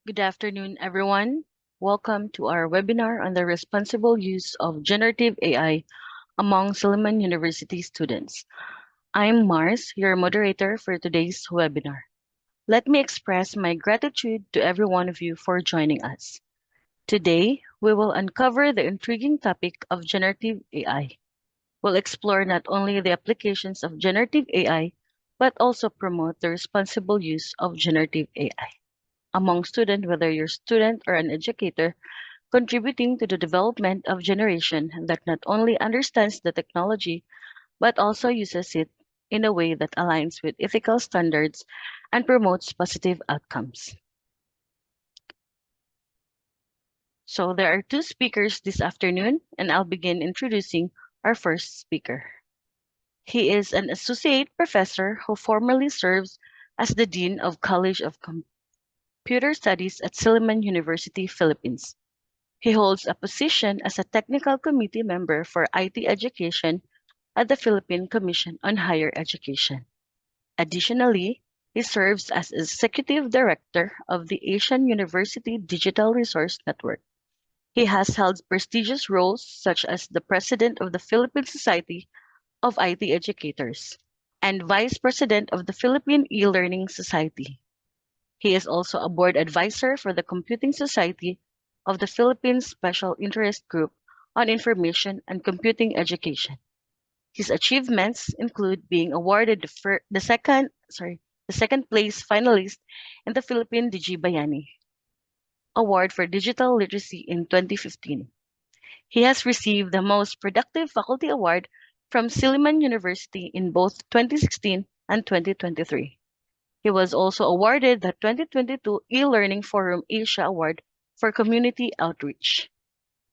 Good afternoon, everyone. Welcome to our webinar on the responsible use of generative AI among Silliman University students. I'm Mars, your moderator for today's webinar. Let me express my gratitude to every one of you for joining us. Today, we will uncover the intriguing topic of generative AI. We'll explore not only the applications of generative AI, but also promote the responsible use of generative AI among students, whether you're a student or an educator, contributing to the development of generation that not only understands the technology but also uses it in a way that aligns with ethical standards and promotes positive outcomes. So there are two speakers this afternoon, and I'll begin introducing our first speaker. He is an associate professor who formerly serves as the Dean of College of Computer Studies at Silliman University, Philippines. He holds a position as a technical committee member for IT education at the Philippine Commission on Higher Education. Additionally, he serves as executive director of the Asian University Digital Resource Network. He has held prestigious roles such as the president of the Philippine Society of IT Educators and vice president of the Philippine E-Learning Society. He is also a board advisor for the Computing Society of the Philippines Special Interest Group on Information and Computing Education. His achievements include being awarded the second place finalist in the Philippine Digibayani Award for Digital Literacy in 2015. He has received the Most Productive Faculty Award from Silliman University in both 2016 and 2023. He was also awarded the 2022 E-Learning Forum Asia Award for Community Outreach.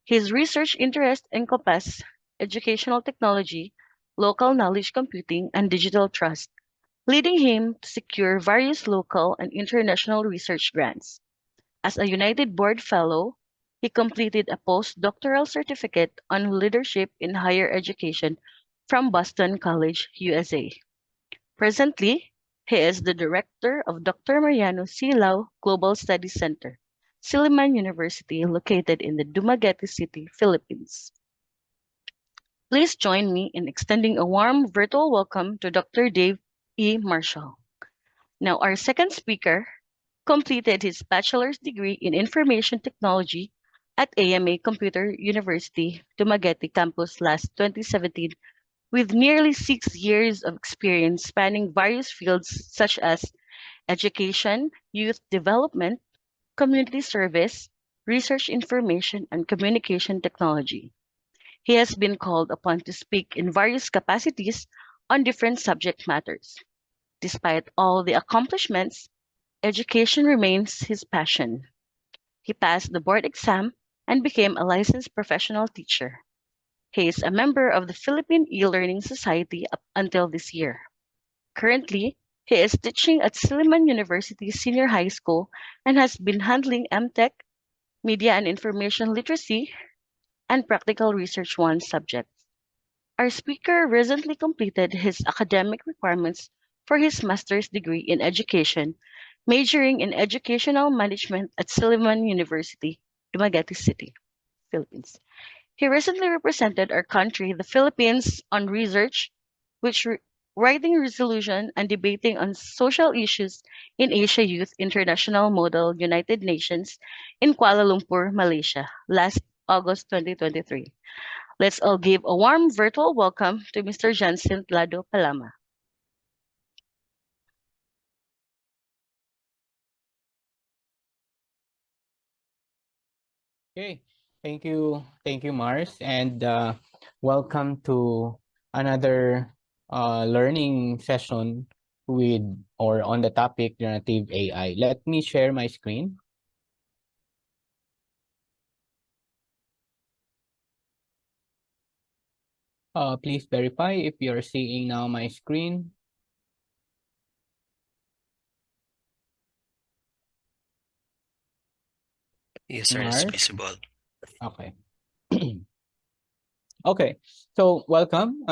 His research interests encompass educational technology, local knowledge computing, and digital trust, leading him to secure various local and international research grants. As a United Board Fellow, he completed a postdoctoral certificate on leadership in higher education from Boston College, USA. Presently, he is the director of Dr. Mariano C. Lau Global Studies Center, Silliman University, located in the Dumaguete City, Philippines. Please join me in extending a warm virtual welcome to Dr. Dave E. Marshall. Now, our second speaker completed his bachelor's degree in information technology at AMA Computer University, Dumaguete campus last 2017 with nearly 6 years of experience spanning various fields such as education, youth development, community service, research information, and communication technology. He has been called upon to speak in various capacities on different subject matters. Despite all the accomplishments, education remains his passion. He passed the board exam and became a licensed professional teacher. He is a member of the Philippine E-Learning Society up until this year. Currently, he is teaching at Silliman University Senior High School and has been handling MTech, Media and Information Literacy, and Practical Research 1 subjects. Our speaker recently completed his academic requirements for his master's degree in education, majoring in educational management at Silliman University, Dumaguete City, Philippines. He recently represented our country, the Philippines, on research, which writing resolution and debating on social issues in Asia Youth International Model United Nations in Kuala Lumpur, Malaysia, last August 2023. Let's all give a warm virtual welcome to Mr. Jansen Lado Palama. Okay, thank you, Mars, and welcome to another learning session with or on the topic generative AI. Let me share my screen. Please verify if you're seeing now my screen. Yes, sir, it's Mars? visible. Okay. Okay, so welcome.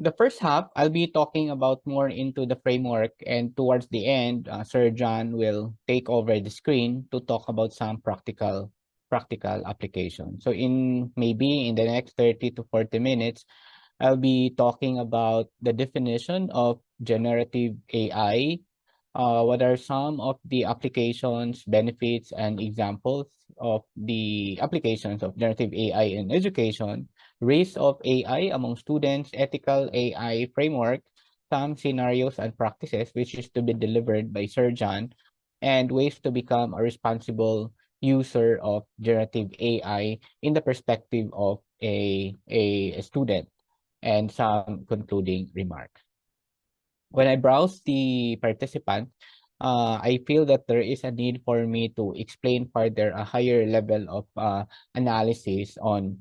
The first half, I'll be talking about more into the framework, and towards the end, Sir John will take over the screen to talk about some practical application. So in the next 30 to 40 minutes, I'll be talking about the definition of generative AI. What are some of the applications, benefits, and examples of the applications of generative AI in education, risk of AI among students, ethical AI framework, some scenarios and practices, which is to be delivered by Sir John, and ways to become a responsible user of generative AI in the perspective of a student, and some concluding remarks. When I browse the participant, I feel that there is a need for me to explain further a higher level of analysis on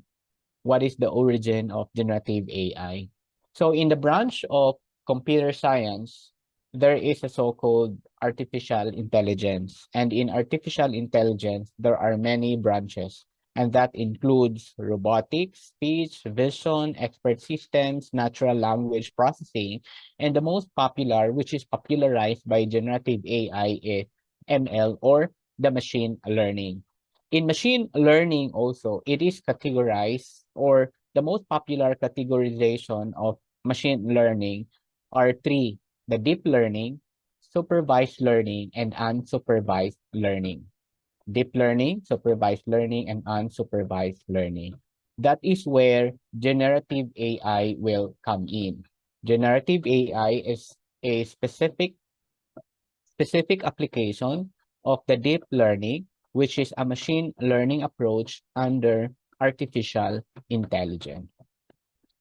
what is the origin of generative AI. So in the branch of computer science, there is a so-called artificial intelligence. And in artificial intelligence, there are many branches. And that includes robotics, speech, vision, expert systems, natural language processing. And the most popular, which is popularized by generative AI, is ML, or the machine learning. In machine learning also, it is categorized, or the most popular categorization of machine learning are three: the deep learning, supervised learning, and unsupervised learning. Deep learning, supervised learning, and unsupervised learning. That is where generative AI will come in. Generative AI is a specific application of the deep learning, which is a machine learning approach under artificial intelligence.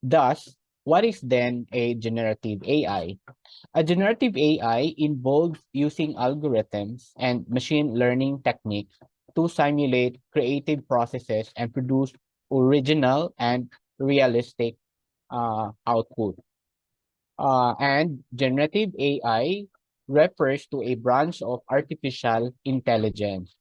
Thus, what is then a generative AI? A generative AI involves using algorithms and machine learning techniques to simulate creative processes and produce original and realistic output. And generative AI refers to a branch of artificial intelligence.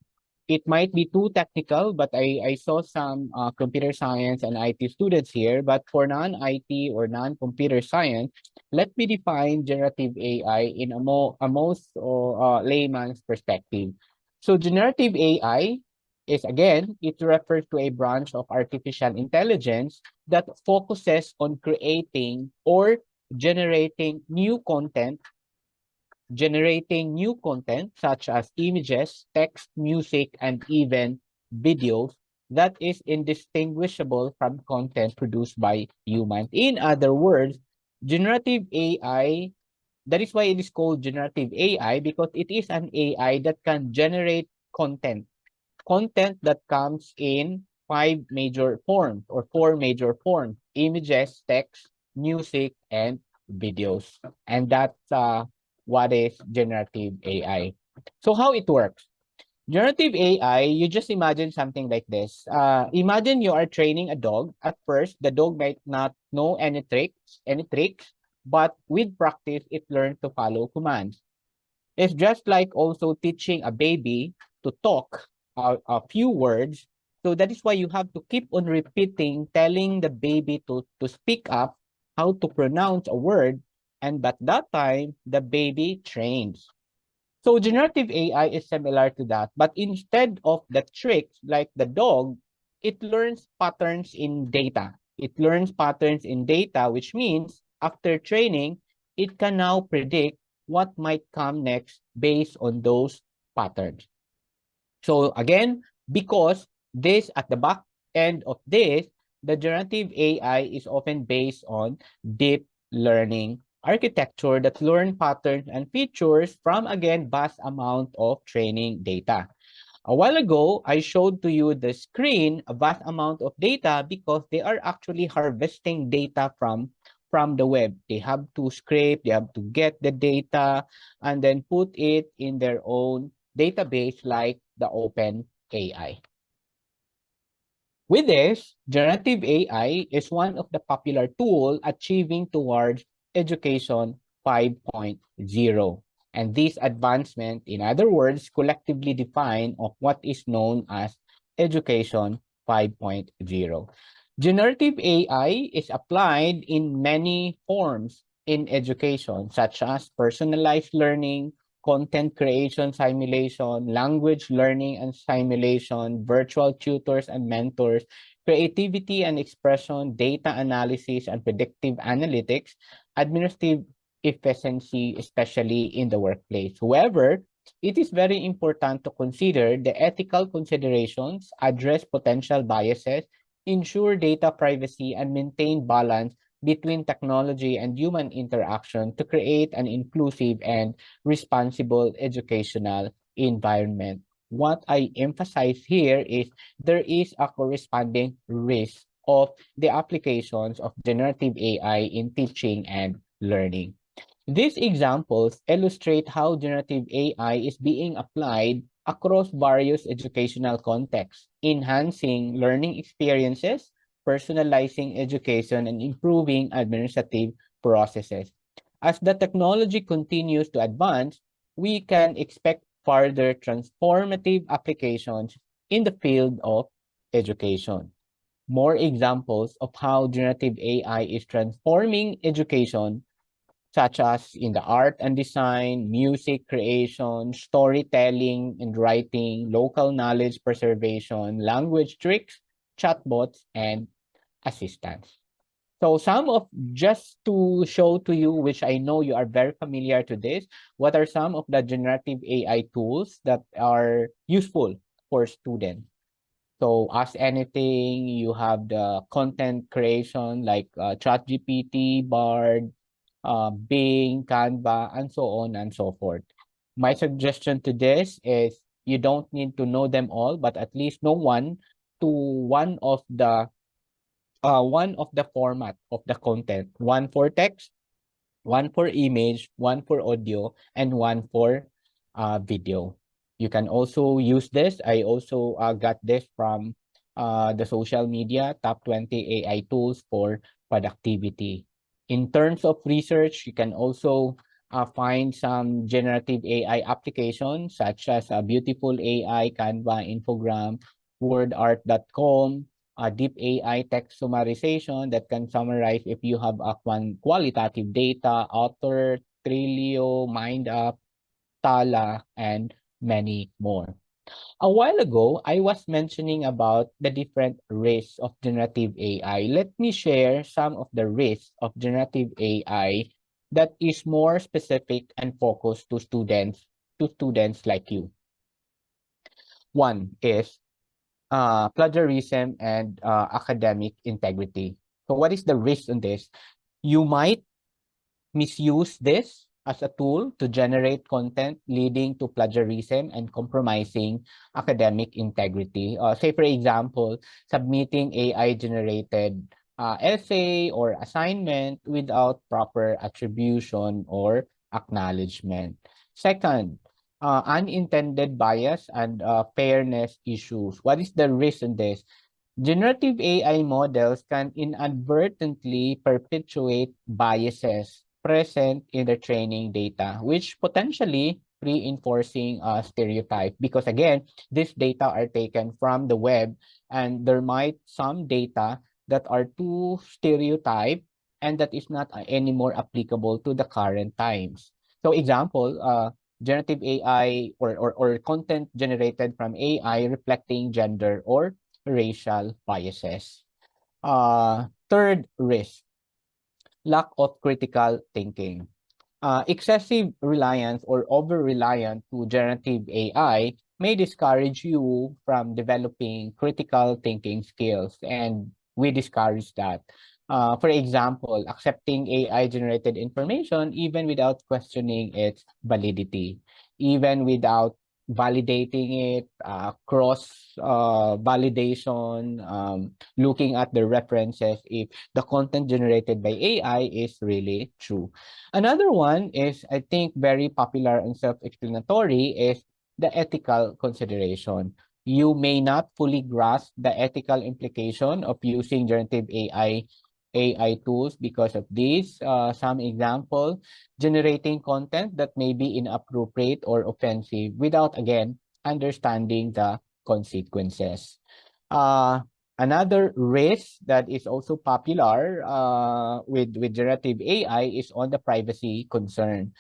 It might be too technical, but I saw some computer science and IT students here. But for non-IT or non-computer science, let me define generative AI in a most layman's perspective. So generative AI is, again, it refers to a branch of artificial intelligence that focuses on creating or generating new content such as images, text, music, and even videos that is indistinguishable from content produced by humans. In other words, generative AI, that is why it is called generative AI, because it is an AI that can generate content that comes in five major forms or four major forms: images, text, music, and videos. And that's what is generative AI. So how it works? Generative AI, you just imagine something like this. Imagine you are training a dog. At first, the dog might not know any tricks, but with practice, it learns to follow commands. It's just like also teaching a baby to talk a few words. So that is why you have to keep on repeating, telling the baby to speak up how to pronounce a word. And by that time, the baby trains. So generative AI is similar to that, but instead of the tricks like the dog, it learns patterns in data. It learns patterns in data, which means after training, it can now predict what might come next based on those patterns. So again, because this at the back end of this, the generative AI is often based on deep learning architecture that learn patterns and features from, again, vast amount of training data. A while ago, I showed to you the screen a vast amount of data because they are actually harvesting data from the web. They have to scrape, they have to get the data and then put it in their own database like the Open AI. With this, generative AI is one of the popular tools achieving towards Education 5.0. And this advancement, in other words, collectively define of what is known as Education 5.0. Generative AI is applied in many forms in education, such as personalized learning, content creation simulation, language learning and simulation, virtual tutors and mentors, creativity and expression, data analysis and predictive analytics, administrative efficiency, especially in the workplace. However, it is very important to consider the ethical considerations, address potential biases, ensure data privacy, and maintain balance between technology and human interaction to create an inclusive and responsible educational environment. What I emphasize here is there is a corresponding risk of the applications of generative AI in teaching and learning. These examples illustrate how generative AI is being applied across various educational contexts, enhancing learning experiences, personalizing education, and improving administrative processes. As the technology continues to advance, we can expect further transformative applications in the field of education. More examples of how generative AI is transforming education, such as in the art and design, music creation, storytelling and writing, local knowledge preservation, language tricks, chatbots, and assistants. So some of, just to show to you, which I know you are very familiar to this, what are some of the generative AI tools that are useful for students? So Ask Anything, you have the content creation like ChatGPT, Bard, Bing, Canva, and so on and so forth. My suggestion to this is you don't need to know them all, but at least know to one of the format of the content. One for text, one for image, one for audio, and one for video. You can also use this. I also got this from the social media top 20 AI tools for productivity. In terms of research, you can also find some generative AI applications such as Beautiful AI, Canva, Infogram, WordArt.com, deep AI text summarization that can summarize if you have a qualitative data, Author, Trilio, MindUp, Tala, and many more. A while ago, I was mentioning about the different risks of generative AI. Let me share some of the risks of generative AI that is more specific and focused to students like you. One is plagiarism and academic integrity. So what is the risk in this? You might misuse this as a tool to generate content leading to plagiarism and compromising academic integrity. Say, for example, submitting AI-generated essay or assignment without proper attribution or acknowledgement. Second, unintended bias and fairness issues. What is the risk in this? Generative AI models can inadvertently perpetuate biases present in the training data, which potentially reinforcing a stereotype. Because again, these data are taken from the web, and there might some data that are too stereotyped and that is not anymore applicable to the current times. So example, generative AI or content generated from AI reflecting gender or racial biases. Third risk, lack of critical thinking. Excessive reliance or over-reliance to generative AI may discourage you from developing critical thinking skills, and we discourage that. For example, accepting AI-generated information even without questioning its validity, even without validating it, cross validation, looking at the references if the content generated by AI is really true. Another one is, I think, very popular and self-explanatory is the ethical consideration. You may not fully grasp the ethical implication of using generative AI tools because of these. Some example, generating content that may be inappropriate or offensive without, again, understanding the consequences. Uh, Another risk that is also popular with generative AI is on the privacy concern.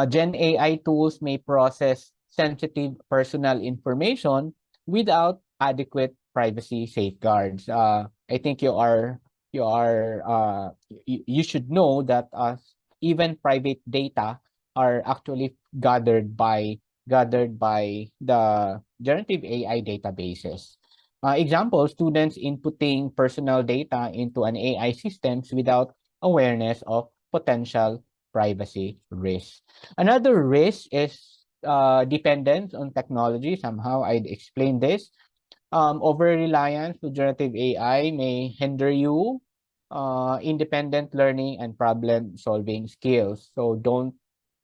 Gen AI tools may process sensitive personal information without adequate privacy safeguards. I think you should know that even private data are actually gathered by the generative AI databases. Example, students inputting personal data into an AI systems without awareness of potential privacy risks. Another risk is dependence on technology. Somehow I'd explain this. Over-reliance to generative AI may hinder you independent learning and problem-solving skills. So don't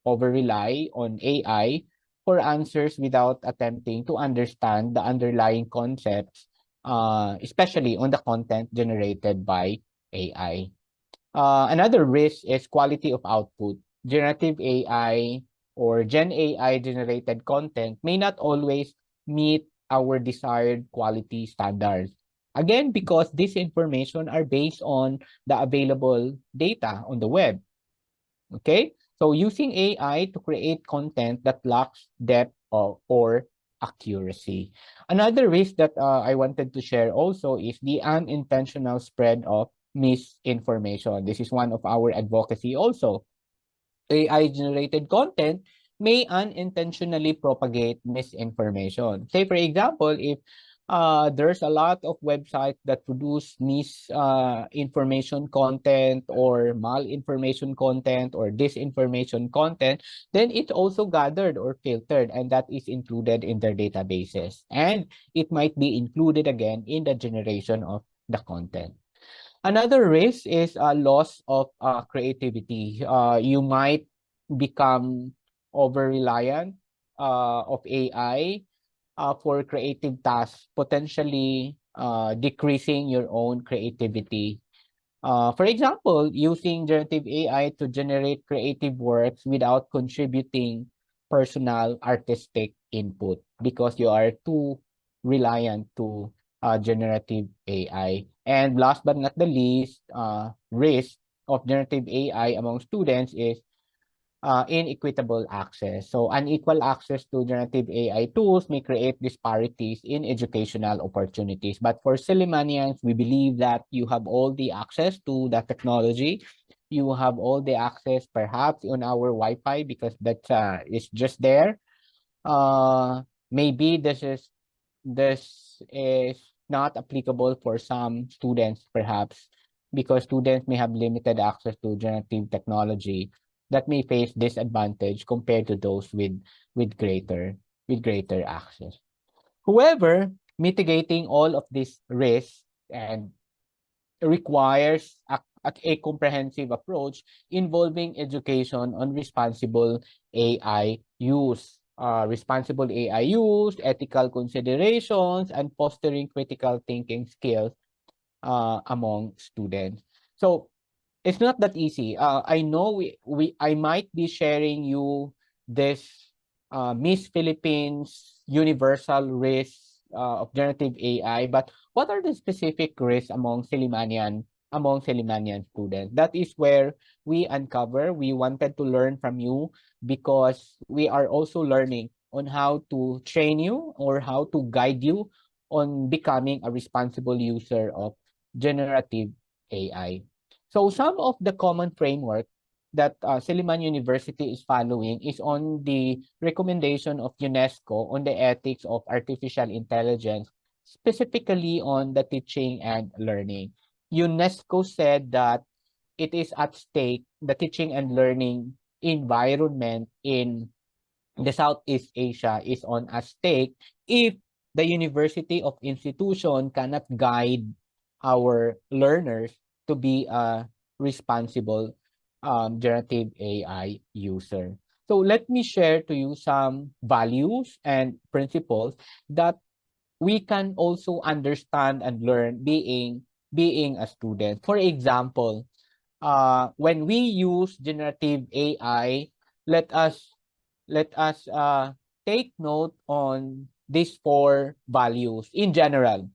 over-rely on AI for answers without attempting to understand the underlying concepts, especially on the content generated by AI. Another risk is quality of output. Generative AI or Gen AI generated content may not always meet our desired quality standards. Again, because this information are based on the available data on the web. Okay? So using AI to create content that lacks depth or accuracy. Another risk that I wanted to share also is the unintentional spread of misinformation. This is one of our advocacy also. AI-generated content may unintentionally propagate misinformation. Say, for example, if there's a lot of websites that produce misinformation content or malinformation content or disinformation content, then it's also gathered or filtered, and that is included in their databases. And it might be included again in the generation of the content. Another risk is a loss of creativity. You might become over reliant of AI for creative tasks, potentially decreasing your own creativity. For example, using generative AI to generate creative works without contributing personal artistic input because you are too reliant to generative AI. And last but not the least, risk of generative AI among students is inequitable access. So unequal access to generative AI tools may create disparities in educational opportunities. But for Sillimanians, we believe that you have all the access to the technology. You have all the access perhaps on our Wi-Fi because that is just there. Maybe this is not applicable for some students perhaps because students may have limited access to generative technology that may face disadvantage compared to those with greater access. However, mitigating all of these risks and requires a comprehensive approach involving education on responsible AI use. Responsible AI use, ethical considerations, and fostering critical thinking skills among students. So it's not that easy. I know I might be sharing you this Miss Philippines universal risk of generative AI, but what are the specific risks among Sillimanian students? That is where we uncover. We wanted to learn from you because we are also learning on how to train you or how to guide you on becoming a responsible user of generative AI. So some of the common framework that Silliman University is following is on the recommendation of UNESCO on the ethics of artificial intelligence, specifically on the teaching and learning. UNESCO said that it is at stake the teaching and learning environment in the Southeast Asia is on a stake if the university of institution cannot guide our learners to be a responsible generative AI user. So let me share to you some values and principles that we can also understand and learn being a student. For example, when we use generative AI, let us take note on these four values in general.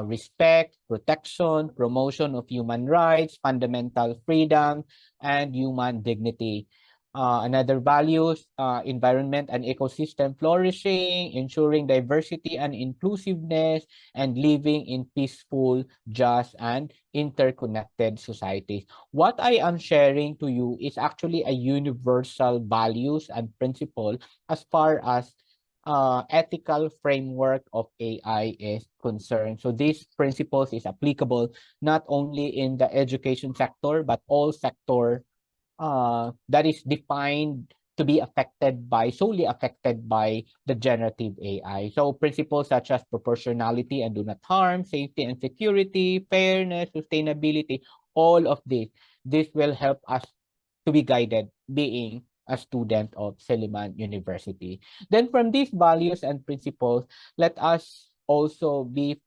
respect, protection, promotion of human rights, fundamental freedom, and human dignity. Another values, environment and ecosystem flourishing, ensuring diversity and inclusiveness, and living in peaceful, just, and interconnected societies. What I am sharing to you is actually a universal values and principle as far as ethical framework of AI is concerned. So these principles is applicable not only in the education sector, but all sector that is defined to be affected by, solely affected by the generative AI. So principles such as proportionality and do not harm, safety and security, fairness, sustainability, all of this will help us to be guided being a student of Silliman University. Then from these values and principles, let us also be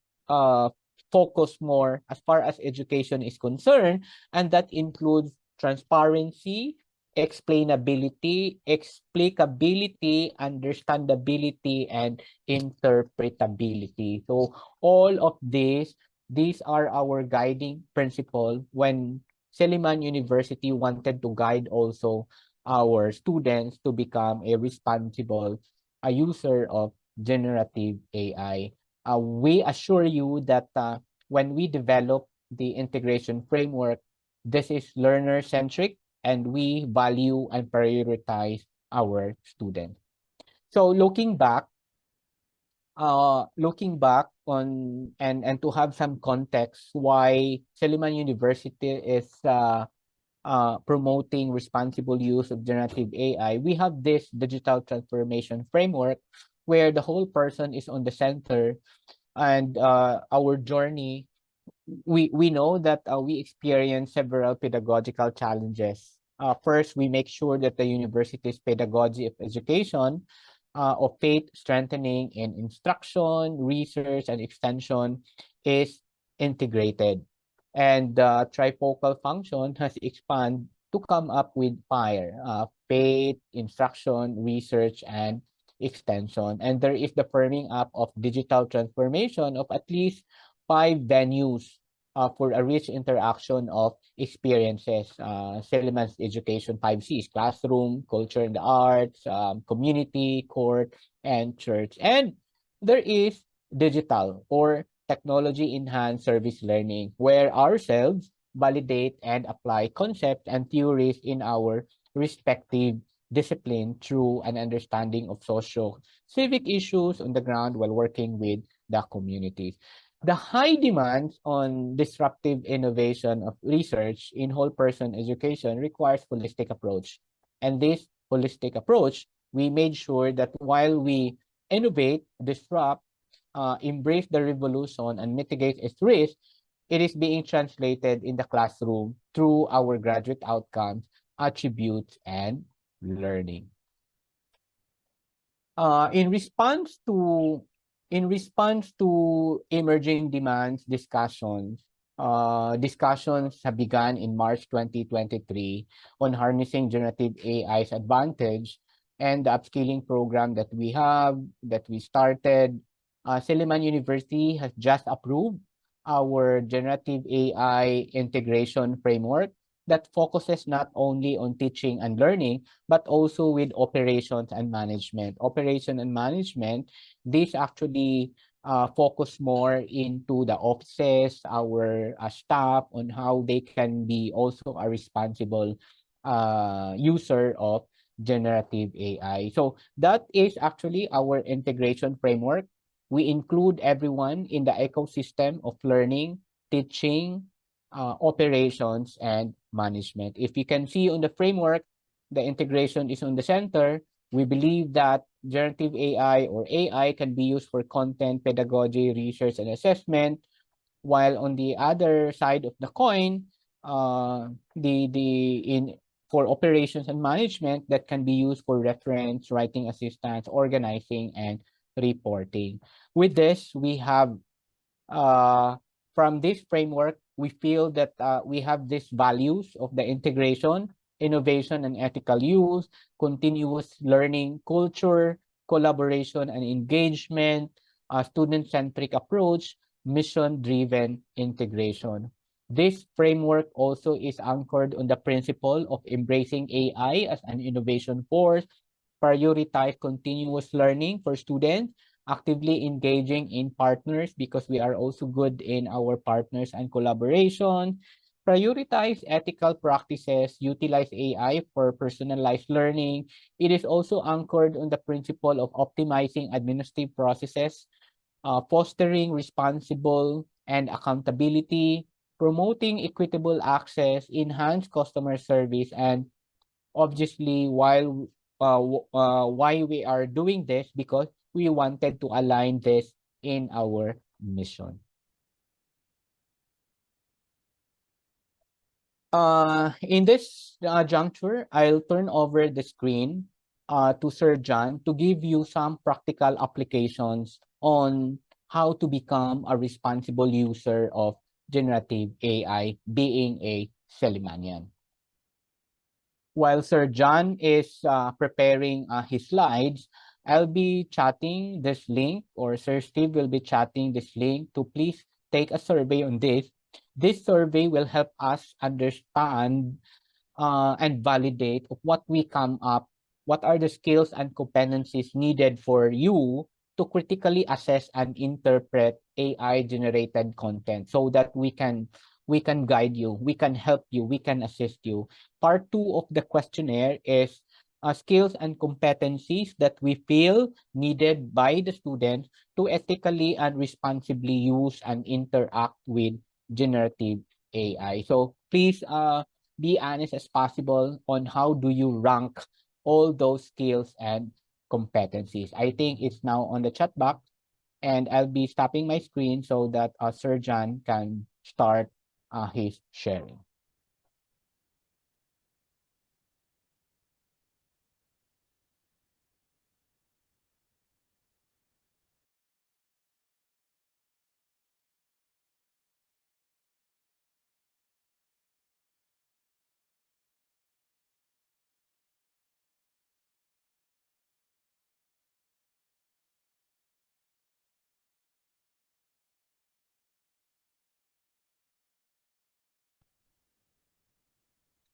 focused more as far as education is concerned, and that includes transparency, explainability, explicability, understandability, and interpretability. So all of these are our guiding principle when Silliman University wanted to guide also our students to become a responsible user of generative AI. We assure you that when we develop the integration framework, this is learner-centric and we value and prioritize our students. So looking back on and to have some context why Silliman University is promoting responsible use of generative AI, we have this digital transformation framework where the whole person is on the center, and our journey, we know that we experience several pedagogical challenges. First, we make sure that the university's pedagogy of education, of faith strengthening in instruction, research, and extension is integrated. And the trifocal function has expanded to come up with FIRE, faith, instruction, research, and extension. And there is the firming up of digital transformation of at least 5 venues for a rich interaction of experiences. Silliman's education 5Cs: classroom, culture and the arts, community, court, and church. And there is digital or technology-enhanced service learning, where ourselves validate and apply concepts and theories in our respective discipline through an understanding of social civic issues on the ground while working with the communities. The high demands on disruptive innovation of research in whole person education requires holistic approach. And this holistic approach, we made sure that while we innovate, disrupt, embrace the revolution, and mitigate its risk, it is being translated in the classroom through our graduate outcomes, attributes, and learning. Uh, in response to in response to emerging demands discussions have begun in March 2023 on harnessing generative AI's advantage, and the upskilling program that we started. Silliman University has just approved our generative AI integration framework that focuses not only on teaching and learning, but also with operations and management. Operation and management, this actually focus more into the offices, our staff, on how they can be also a responsible user of generative AI. So that is actually our integration framework. We include everyone in the ecosystem of learning, teaching, operations, and management. If you can see on the framework, the integration is on the center. We believe that generative AI or AI can be used for content, pedagogy, research, and assessment, while on the other side of the coin, the in for operations and management, that can be used for reference, writing assistance, organizing, and reporting. With this, we have uh, from this framework, we feel that we have these values of the integration, innovation, and ethical use, continuous learning culture, collaboration and engagement, student-centric approach, mission-driven integration. This framework also is anchored on the principle of embracing AI as an innovation force, prioritize continuous learning for students, actively engaging in partners because we are also good in our partners and collaboration, prioritize ethical practices, utilize AI for personalized learning. It is also anchored on the principle of optimizing administrative processes, fostering responsible and accountability, promoting equitable access, enhance customer service, and obviously why we are doing this because we wanted to align this in our mission. In this juncture, I'll turn over the screen to Sir John to give you some practical applications on how to become a responsible user of generative AI being a Sillimanian. While Sir John is preparing his slides, I'll be chatting this link, or Sir Steve will be chatting this link to please take a survey on this. This survey will help us understand and validate of what we come up, what are the skills and competencies needed for you to critically assess and interpret AI generated content so that we can guide you, we can help you, we can assist you. Part two of the questionnaire is skills and competencies that we feel needed by the students to ethically and responsibly use and interact with generative AI. So please be honest as possible on how do you rank all those skills and competencies. I think it's now on the chat box, and I'll be stopping my screen so that Sir John can start his sharing.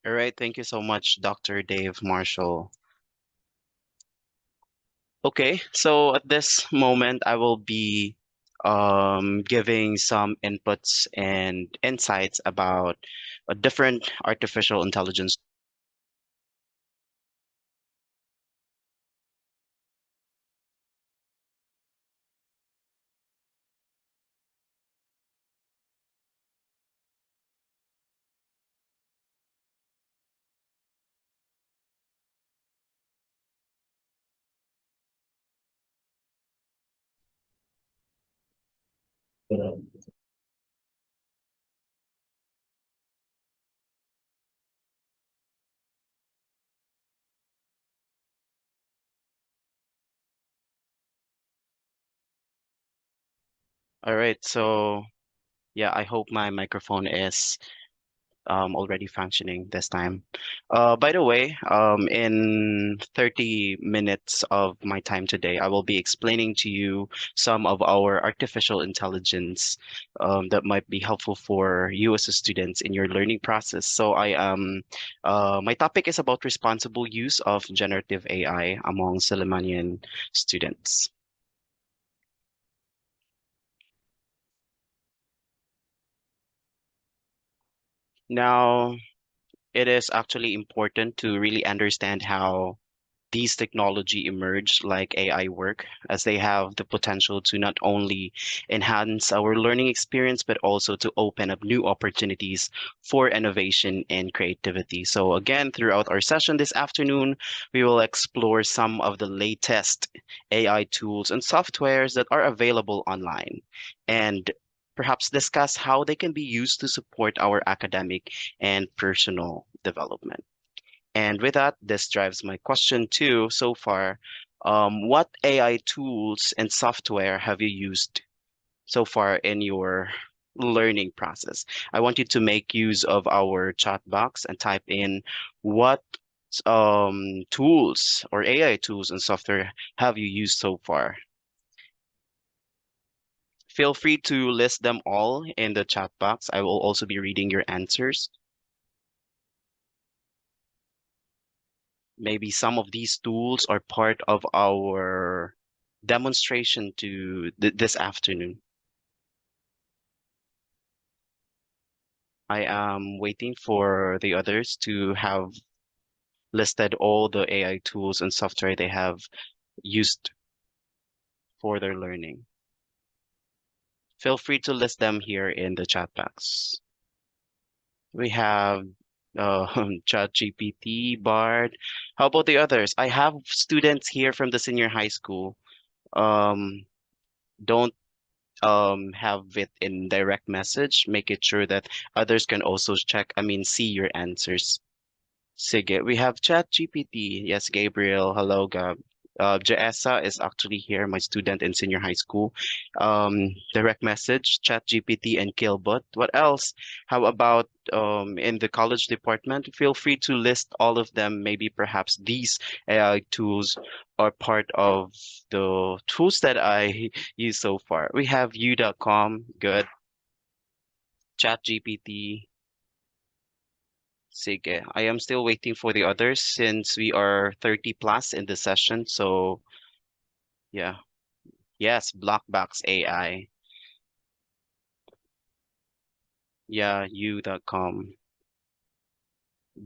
All right, thank you so much, Dr. Dave Marshall. Okay, so at this moment, I will be giving some inputs and insights about different artificial intelligence. All right, so yeah, I hope my microphone is already functioning this time. By the way, in 30 minutes of my time today, I will be explaining to you some of our artificial intelligence that might be helpful for you as a student in your learning process. So my topic is about responsible use of generative AI among Sillimanian students. Now, it is actually important to really understand how these technology emerge like AI work, as they have the potential to not only enhance our learning experience, but also to open up new opportunities for innovation and creativity. So again, throughout our session this afternoon, we will explore some of the latest AI tools and softwares that are available online and perhaps discuss how they can be used to support our academic and personal development. And with that, this drives my question too so far. What AI tools and software have you used so far in your learning process? I want you to make use of our chat box and type in what tools or AI tools and software have you used so far? Feel free to list them all in the chat box. I will also be reading your answers. Maybe some of these tools are part of our demonstration to this afternoon. I am waiting for the others to have listed all the AI tools and software they have used for their learning. Feel free to list them here in the chat box. We have ChatGPT, Bard. How about the others? I have students here from the senior high school. Um, don't have it in direct message. Make it sure that others can also check, I mean, see your answers. Sige, we have ChatGPT. Yes, Gabriel. Hello, Gab. Jaessa is actually here, my student in senior high school. Direct message, ChatGPT, and Killbot. What else? How about in the college department? Feel free to list all of them. Maybe perhaps these AI tools are part of the tools that I use so far. We have U.com, good. ChatGPT, sige. I am still waiting for the others since we are 30 plus in the session. So yeah. Yes, Blockbox AI. Yeah, you.com.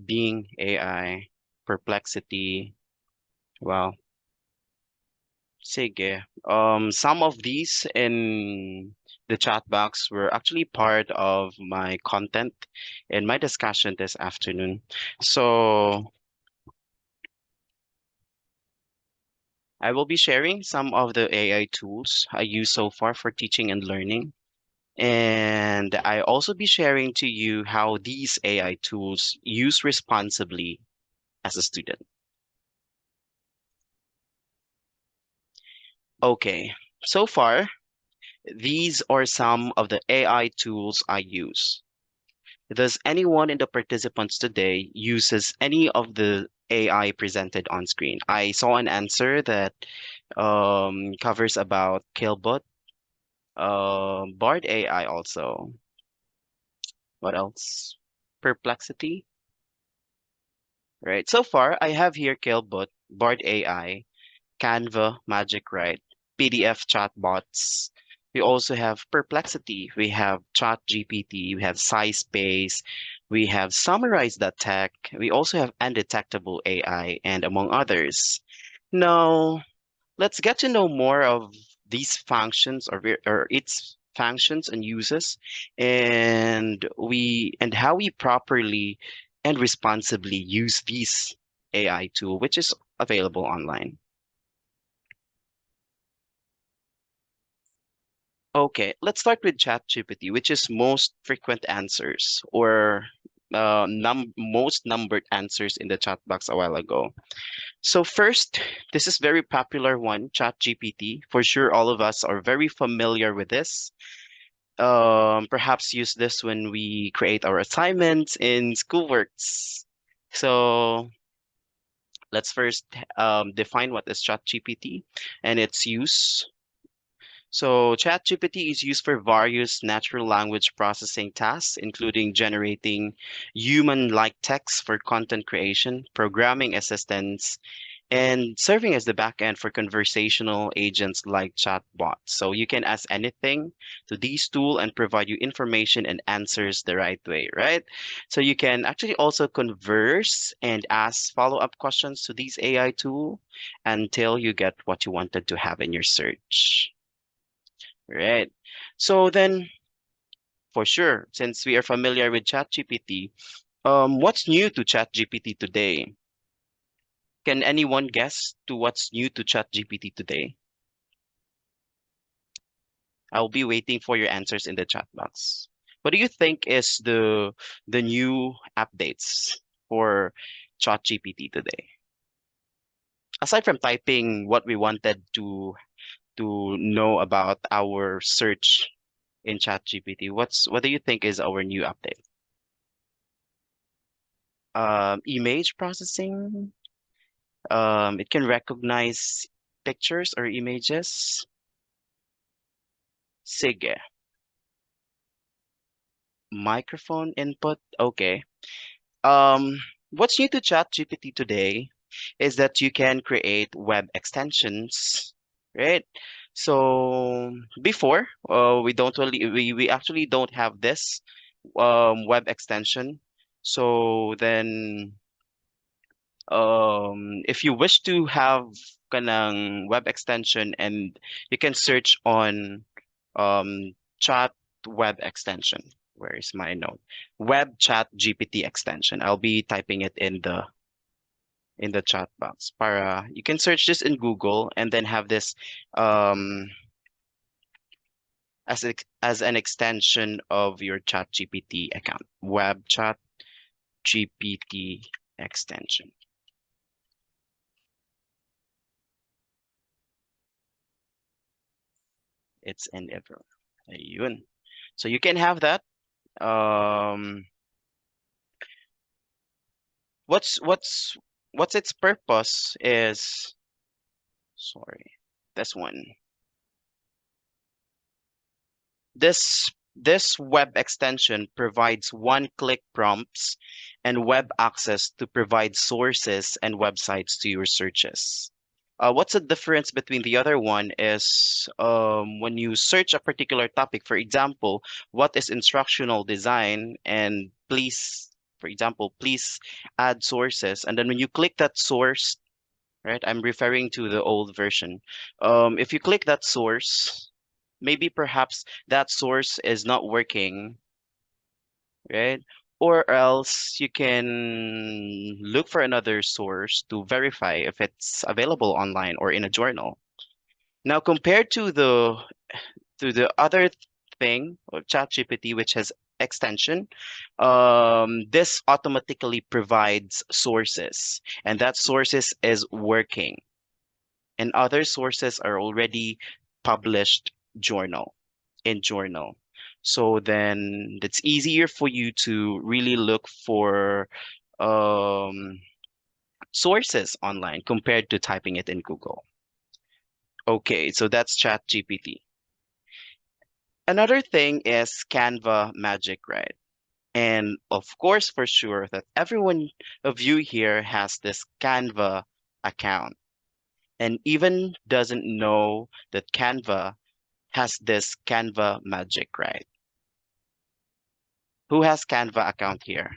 Being AI. Perplexity. Wow. Sige. Some of these in the chat box were actually part of my content in my discussion this afternoon. So I will be sharing some of the AI tools I use so far for teaching and learning. And I also be sharing to you how these AI tools use responsibly as a student. Okay, so far, these are some of the AI tools I use. Does anyone in the participants today uses any of the AI presented on screen? I saw an answer that covers about Killbot, Bard AI also. What else? Perplexity, right? So far, I have here Killbot, Bard AI, Canva, Magic Write, PDF chatbots. We also have Perplexity. We have ChatGPT. We have SciSpace. We have Summarize.tech. We also have Undetectable AI, and among others. Now, let's get to know more of these functions or its functions and uses, and how we properly and responsibly use these AI tool, which is available online. Okay, let's start with ChatGPT, which is most frequent answers or most numbered answers in the chat box a while ago. So first, this is very popular one, ChatGPT. For sure, all of us are very familiar with this. Perhaps use this when we create our assignments in schoolworks. So let's first define what is ChatGPT and its use. So ChatGPT is used for various natural language processing tasks, including generating human-like text for content creation, programming assistance, and serving as the backend for conversational agents like chatbots. So you can ask anything to these tool and provide you information and answers the right way, right? So you can actually also converse and ask follow-up questions to these AI tool until you get what you wanted to have in your search. Right. So then, for sure, since we are familiar with ChatGPT, what's new to ChatGPT today? Can anyone guess to what's new to ChatGPT today? I'll be waiting for your answers in the chat box. What do you think is the new updates for ChatGPT today? Aside from typing what we wanted to know about our search in ChatGPT, what do you think is our new update? Image processing. It can recognize pictures or images. Sige. Microphone input. Okay. Um, what's new to ChatGPT today is that you can create web extensions, right? So before, we actually don't have this web extension. So then, if you wish to have kanang web extension, and you can search on chat web extension. Where is my note? Web chat GPT extension. I'll be typing it in the chat box. Para you can search this in Google and then have this um as an extension of your chat GPT account. Web chat GPT extension. It's in everywhere. Ayun. So you can have that. Um, what's what's what's its purpose is, sorry, this one. This web extension provides one-click prompts and web access to provide sources and websites to your searches. What's the difference between the other one is when you search a particular topic, for example, what is instructional design, and please, for example, please add sources. And then when you click that source, right, I'm referring to the old version. If you click that source, maybe perhaps that source is not working, right? Or else you can look for another source to verify if it's available online or in a journal. Now, compared to the other thing of ChatGPT, which has extension, this automatically provides sources, and that sources is working, and other sources are already published journal in journal. So then it's easier for you to really look for um, sources online compared to typing it in Google. Okay, so that's ChatGPT. Another thing is Canva Magic, right? And of course, for sure, that everyone of you here has this Canva account and even doesn't know that Canva has this Canva Magic, right? Who has Canva account here?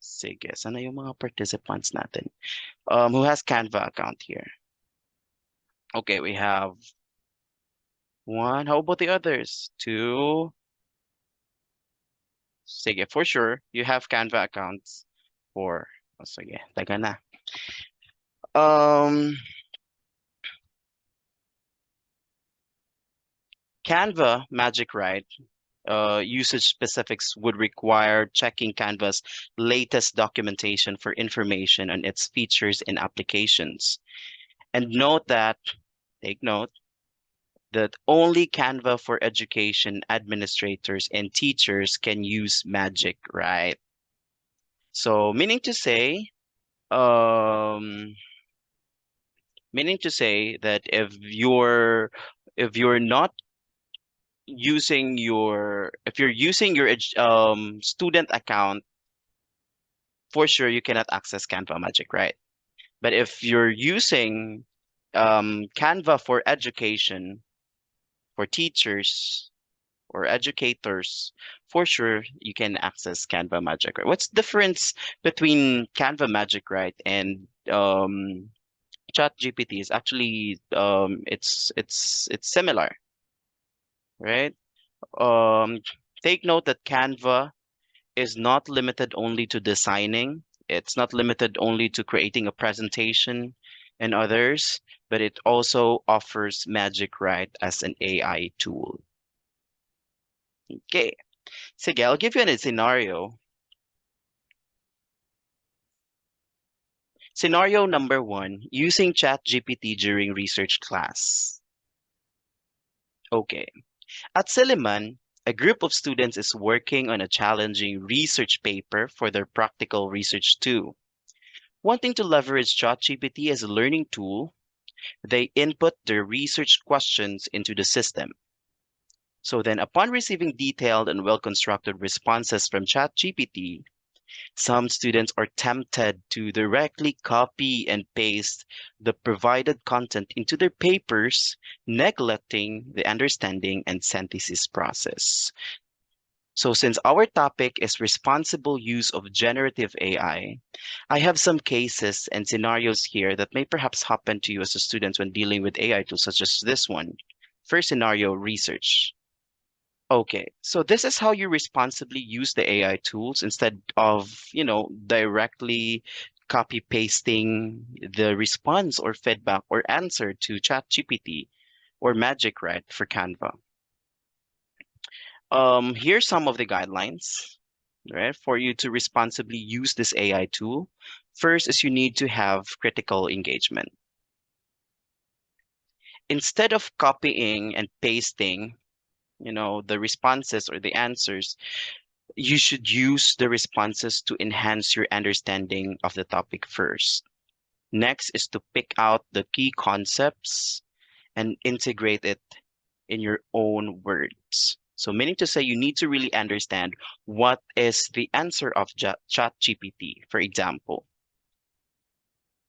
Sige, sana yung mga participants natin? Who has Canva account here? Okay, we have one. How about the others? Two. Sige, for sure, you have Canva accounts. Four. O, sige, taga na. Um, Canva Magic Write usage specifics would require checking Canva's latest documentation for information on its features and applications. And note that, take note, that only Canva for education administrators and teachers can use Magic, right? So um, meaning to say that if you're not using your if you're using your student account, for sure you cannot access Canva Magic, right? But if you're using Canva for education, for teachers or educators, for sure you can access Canva Magic, right? What's the difference between Canva Magic, right, and Chat GPT is actually it's similar, right? Um, take note that Canva is not limited only to designing. It's not limited only to creating a presentation and others, but it also offers Magic Write as an AI tool. Okay, sige, I'll give you a scenario. Scenario number one, using ChatGPT during research class. Okay, at Silliman, a group of students is working on a challenging research paper for their practical research too. Wanting to leverage ChatGPT as a learning tool, They input their research questions into the system. So then, upon receiving detailed and well-constructed responses from ChatGPT, some students are tempted to directly copy and paste the provided content into their papers, neglecting the understanding and synthesis process. So, since our topic is responsible use of generative I have some cases and scenarios here that may perhaps happen to you as a student when dealing with AI tools, such as this one. First scenario, research. Okay, so this is how you responsibly use the AI tools instead of, directly copy pasting the response or feedback or answer to ChatGPT or Magic Write for Canva. Here's some of the guidelines, right, for you to responsibly use this AI tool. First is you need to have critical engagement. Instead of copying and pasting, the responses or the answers, you should use the responses to enhance your understanding of the topic first. Next is to pick out the key concepts and integrate it in your own words. So, meaning to say, you need to really understand what is the answer of ChatGPT, for example.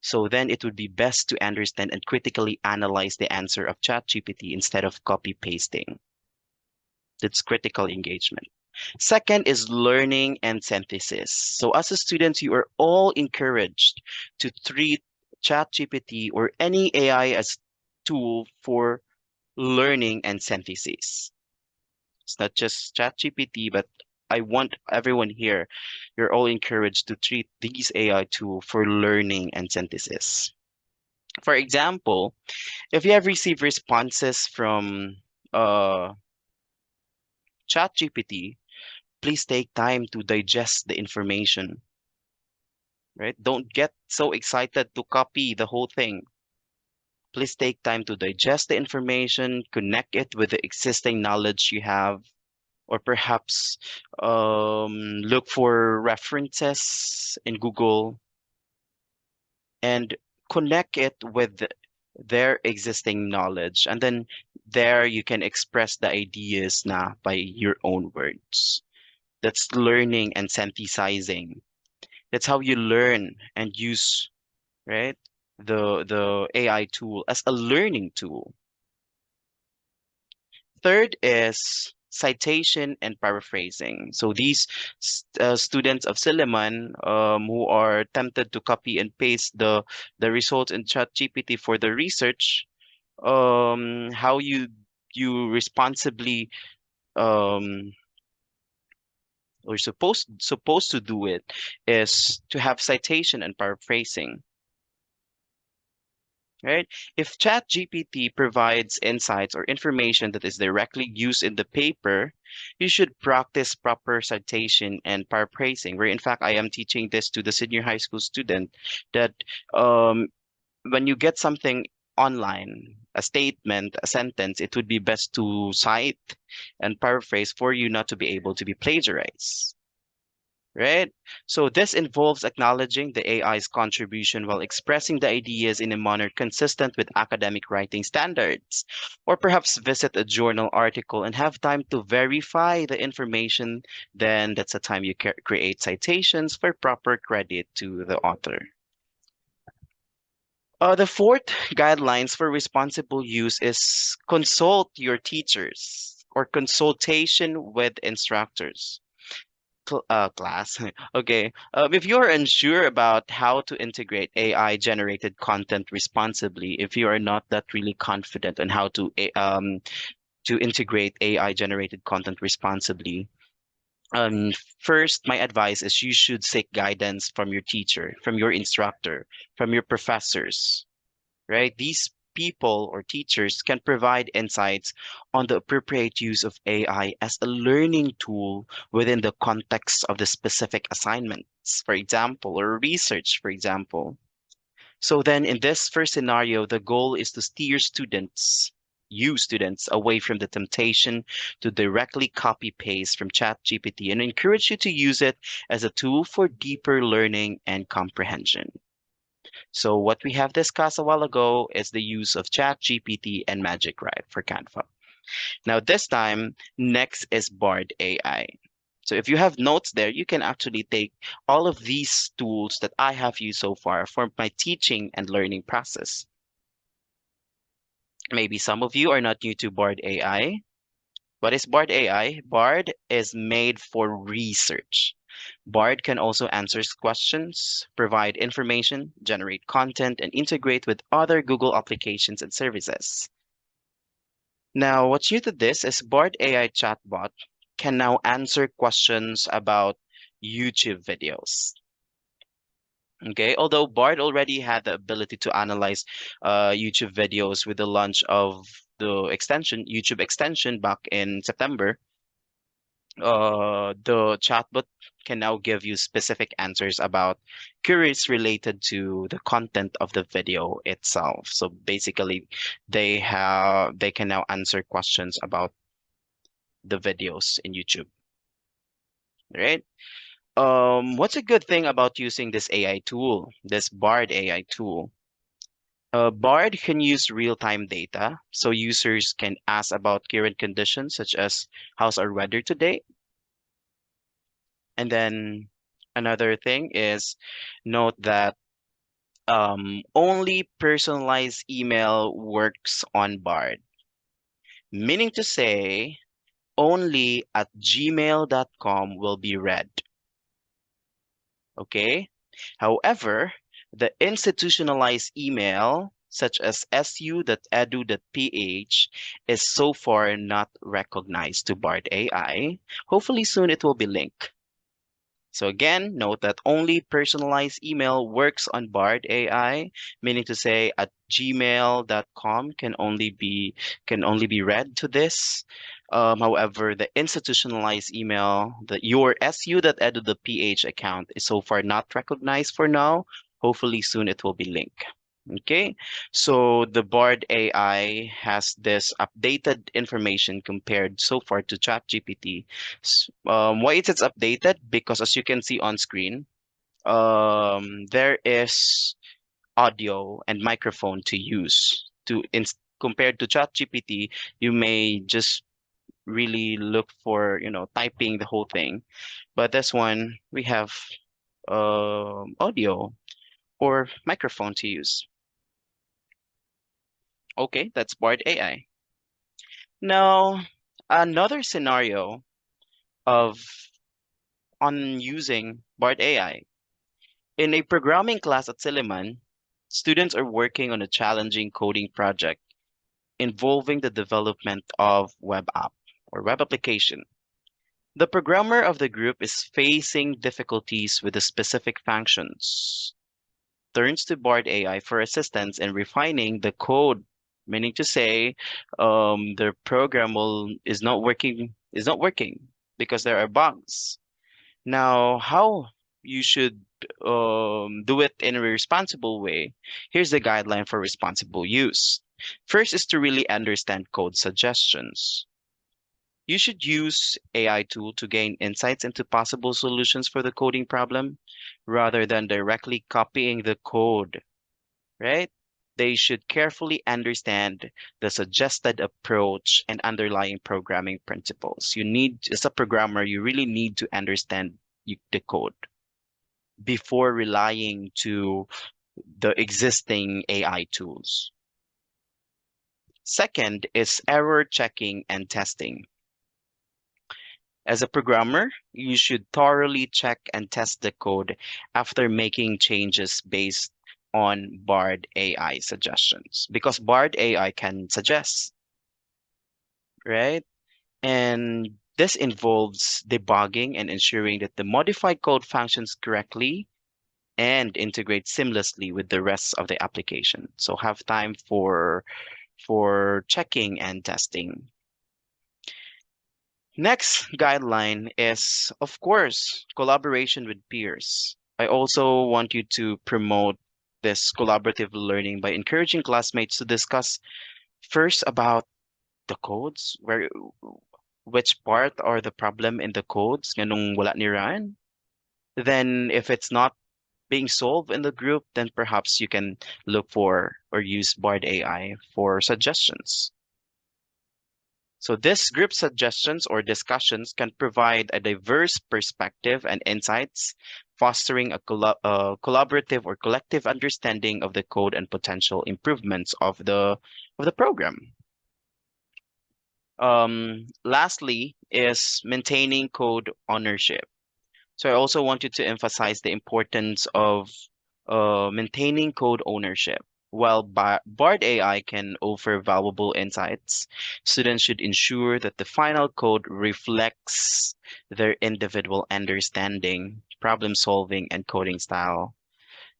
So then it would be best to understand and critically analyze the answer of ChatGPT instead of copy pasting. That's critical engagement. Second is learning and synthesis. So as a student, you are all encouraged to treat ChatGPT or any AI as tool for learning and synthesis. It's not just ChatGPT, but I want everyone here, you're all encouraged to treat these AI tool for learning and synthesis. For example, if you have received responses from ChatGPT, please take time to digest the information, right? Don't get so excited to copy the whole thing. Please take time to digest the information, connect it with the existing knowledge you have, or perhaps look for references in Google and connect it with their existing knowledge. And then there you can express the ideas now by your own words. That's learning and synthesizing. That's how you learn and use, right? The AI tool as a learning tool. Third is citation and paraphrasing. So these students of Silliman who are tempted to copy and paste the results in ChatGPT for the research, how you responsibly um, or supposed to do it is to have citation and paraphrasing, right? If ChatGPT provides insights or information that is directly used in the paper, you should practice proper citation and paraphrasing. Where in fact I am teaching this to the senior high school student that um, when you get something online, a statement, a sentence, it would be best to cite and paraphrase for you not to be able to be plagiarized. Right? So this involves acknowledging the AI's contribution while expressing the ideas in a manner consistent with academic writing standards. Or perhaps visit a journal article and have time to verify the information. Then that's the time you create citations for proper credit to the author. The fourth guidelines for responsible use is consult your teachers or consultation with instructors. Class. Okay. If you're unsure about how to integrate AI generated content responsibly, if you are not that really confident on how to integrate AI generated content responsibly, first, my advice is you should seek guidance from your teacher, from your instructor, from your professors, right? These people or teachers can provide insights on the appropriate use of AI as a learning tool within the context of the specific assignments, for example, or research, for example. So then in this first scenario, the goal is to steer you students, away from the temptation to directly copy paste from ChatGPT and encourage you to use it as a tool for deeper learning and comprehension. So what we have discussed a while ago is the use of ChatGPT and Magic Write for Canva. Now this time, next is Bard AI. So if you have notes there, you can actually take all of these tools that I have used so far for my teaching and learning process. Maybe some of you are not new to Bard AI. What is Bard AI? Bard is made for research. Bard can also answer questions, provide information, generate content, and integrate with other Google applications and services. Now, what's new to this is Bard AI chatbot can now answer questions about YouTube videos. Okay, although Bard already had the ability to analyze YouTube videos with the launch of the extension, YouTube extension back in September, the chatbot can now give you specific answers about queries related to the content of the video itself. So basically, they can now answer questions about the videos in YouTube, right? What's a good thing about using this AI tool, this Bard AI tool? Bard can use real-time data, so users can ask about current conditions, such as how's our weather today? And then another thing is note that only personalized email works on Bard, meaning to say only at gmail.com will be read. Okay? However, the institutionalized email, such as su.edu.ph, is so far not recognized to Bard AI. Hopefully soon it will be linked. So again, note that only personalized email works on Bard AI, meaning to say at gmail.com can only be read to this. However, the institutionalized email, your su.edu.ph account is so far not recognized for now. Hopefully soon it will be linked. Okay, so the Bard AI has this updated information compared so far to ChatGPT. Why is it updated? Because as you can see on screen, there is audio and microphone to use. Compared to ChatGPT, you may just really look for, typing the whole thing. But this one, we have audio or microphone to use. Okay, that's Bard AI. Now, another scenario of on using Bard AI. In a programming class at Silliman, students are working on a challenging coding project involving the development of web app or web application. The programmer of the group is facing difficulties with the specific functions, turns to Bard AI for assistance in refining the code, meaning to say, the program is not working because there are bugs. Now, how you should do it in a responsible way? Here's the guideline for responsible use. First is to really understand code suggestions. You should use AI tool to gain insights into possible solutions for the coding problem rather than directly copying the code, right? They should carefully understand the suggested approach and underlying programming principles. As a programmer, you really need to understand the code before relying to the existing AI tools. Second is error checking and testing. As a programmer, you should thoroughly check and test the code after making changes based on Bard AI suggestions because Bard AI can suggest, right? And this involves debugging and ensuring that the modified code functions correctly and integrate seamlessly with the rest of the application. So have time for checking and testing. Next guideline is, of course, collaboration with peers. I also want you to promote this collaborative learning by encouraging classmates to discuss first about the codes, which part are the problem in the codes, nga nung wala ni Ryan. Then if it's not being solved in the group, then perhaps you can look for or use Bard AI for suggestions. So this group suggestions or discussions can provide a diverse perspective and insights, fostering a collaborative or collective understanding of the code and potential improvements of the program. Lastly is maintaining code ownership. So I also wanted to emphasize the importance of maintaining code ownership. While Bard AI can offer valuable insights, students should ensure that the final code reflects their individual understanding, problem solving, and coding style.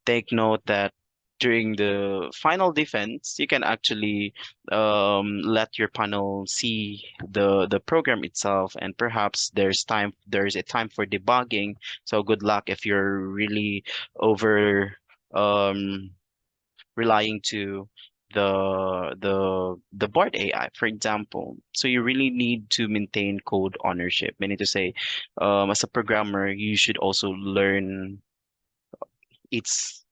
Take note that during the final defense, you can actually let your panel see the program itself, and perhaps there's a time for debugging. So good luck if you're really over um, relying to the board AI, for example. So you really need to maintain code ownership. Meaning to say, as a programmer, you should also learn its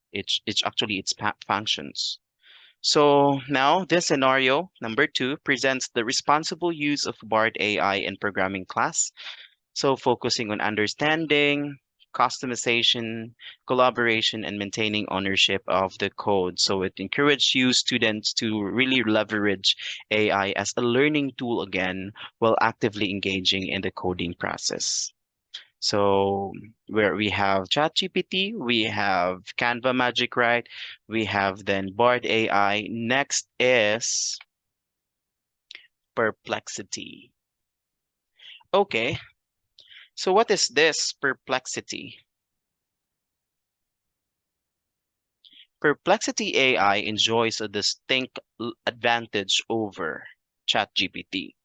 functions. So now this scenario number two presents the responsible use of Bard AI in programming class. So focusing on understanding, customization, collaboration, and maintaining ownership of the code. So it encourages you students to really leverage AI as a learning tool again while actively engaging in the coding process. So where we have ChatGPT, we have Canva Magic Write, we have then Bard AI. Next is Perplexity. Okay, so what is this Perplexity? Perplexity AI enjoys a distinct advantage over ChatGPT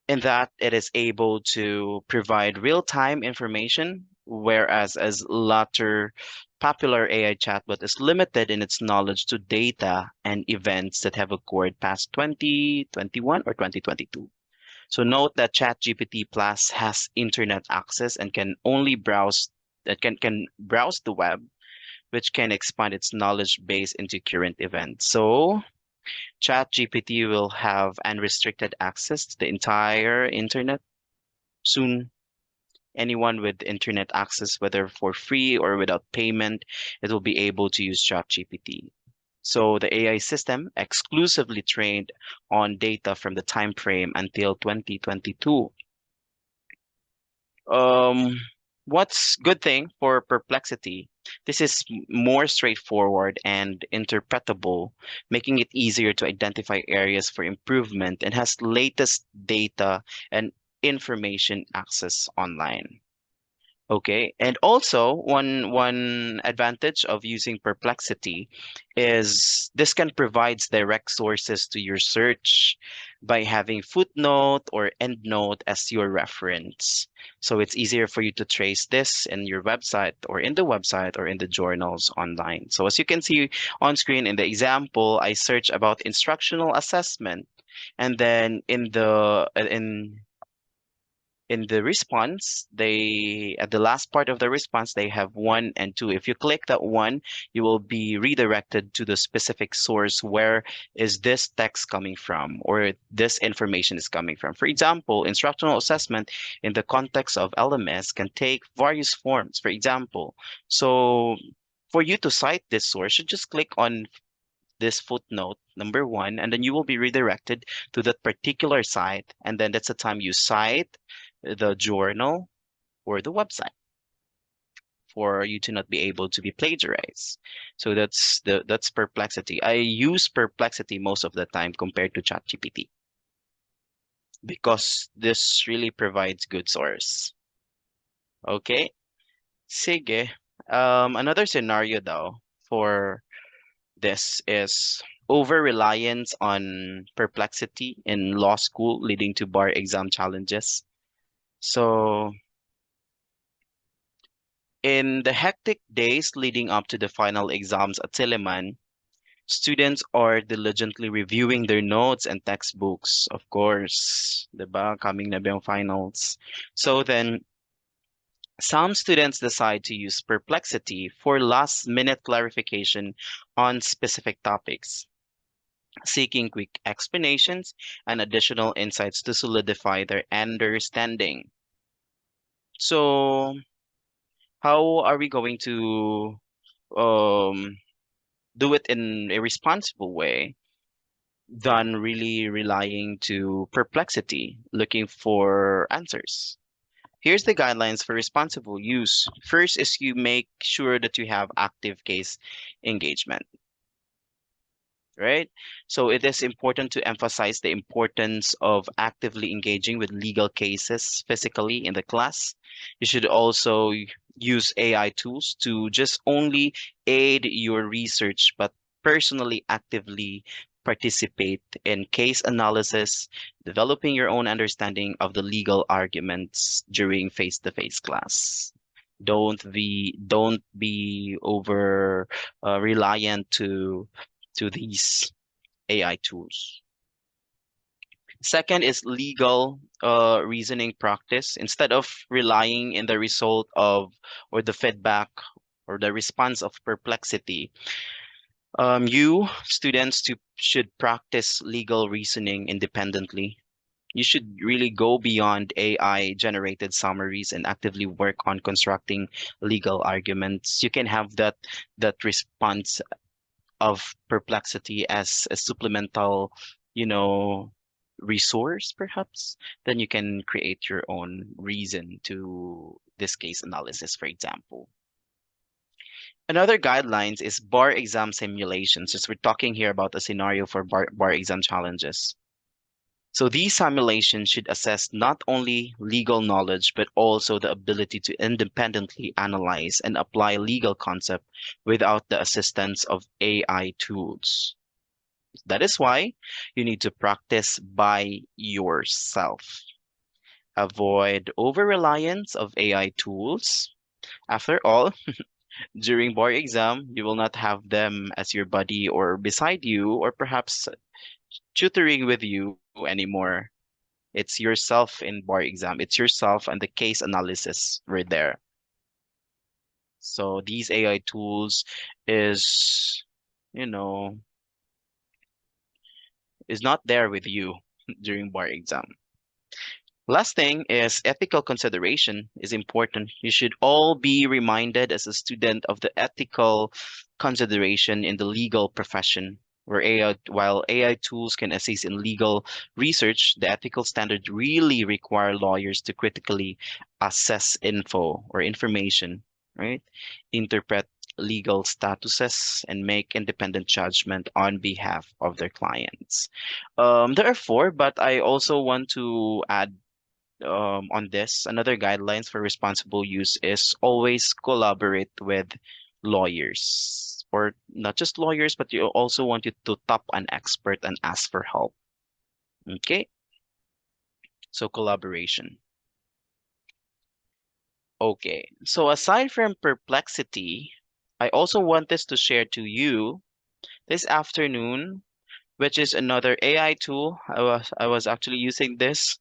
in that it is able to provide real-time information, whereas as latter popular AI chatbot is limited in its knowledge to data and events that have occurred past 2021 or 2022. So note that ChatGPT Plus has internet access and can only browse that can browse the web, which can expand its knowledge base into current events. So ChatGPT will have unrestricted access to the entire internet. Soon, anyone with internet access, whether for free or without payment, it will be able to use ChatGPT. So the AI system exclusively trained on data from the time frame until 2022. Um, what's good thing for Perplexity? This is more straightforward and interpretable, making it easier to identify areas for improvement and has latest data and information access online. Okay, and also one advantage of using Perplexity is this can provide direct sources to your search by having footnote or endnote as your reference. So it's easier for you to trace this in your website or in the website or in the journals online. So as you can see on screen in the example, I search about instructional assessment, and then in the response, they at the last part of the response, they have one and two. If you click that one, you will be redirected to the specific source where is this text coming from or this information is coming from. For example, instructional assessment in the context of LMS can take various forms. For example, so for you to cite this source, you just click on this footnote number one, and then you will be redirected to that particular site. And then that's the time you cite the journal or the website for you to not be able to be plagiarized. So that's Perplexity. I use Perplexity most of the time compared to ChatGPT because this really provides good source. Okay, sige. Another scenario though for this is over-reliance on Perplexity in law school, leading to bar exam challenges. So, in the hectic days leading up to the final exams at Silliman, students are diligently reviewing their notes and textbooks, of course, 'di ba? Coming na ba yung finals. So then, Some students decide to use Perplexity for last-minute clarification on specific topics, seeking quick explanations and additional insights to solidify their understanding. So, how are we going to um, do it in a responsible way than really relying to Perplexity, looking for answers? Here's the guidelines for responsible use. First is you make sure that you have active case engagement, right? So it is important to emphasize the importance of actively engaging with legal cases physically in the class. You should also use AI tools to just only aid your research, but personally actively participate in case analysis, developing your own understanding of the legal arguments during face-to-face class. Don't be over reliant to these AI tools. Second is legal reasoning practice. Instead of relying in the result of or the feedback or the response of Perplexity, you students should practice legal reasoning independently. You should really go beyond AI generated summaries and actively work on constructing legal arguments. You can have that response of Perplexity as a supplemental, you know, resource perhaps, then you can create your own reason to this case analysis, for example. Another guidelines is bar exam simulations, since we're talking here about a scenario for bar exam challenges. So these simulations should assess not only legal knowledge, but also the ability to independently analyze and apply legal concept without the assistance of AI tools. That is why you need to practice by yourself. Avoid over reliance of AI tools. After all, during bar exam, you will not have them as your buddy or beside you or perhaps tutoring with you anymore. It's yourself in bar exam. It's yourself and the case analysis were there. So these AI tools is, you know, is not there with you during bar exam. Last thing is ethical consideration is important. You should all be reminded as a student of the ethical consideration in the legal profession. While AI tools can assist in legal research, the ethical standards really require lawyers to critically assess info or information, right? Interpret legal statuses and make independent judgment on behalf of their clients. There are four, but I also want to add on this, another guidelines for responsible use is always collaborate with lawyers, or not just lawyers, but you also want you to tap an expert and ask for help. Okay, so collaboration. Okay, so aside from Perplexity, I also want this to share to you this afternoon, which is another AI tool. I was actually using this,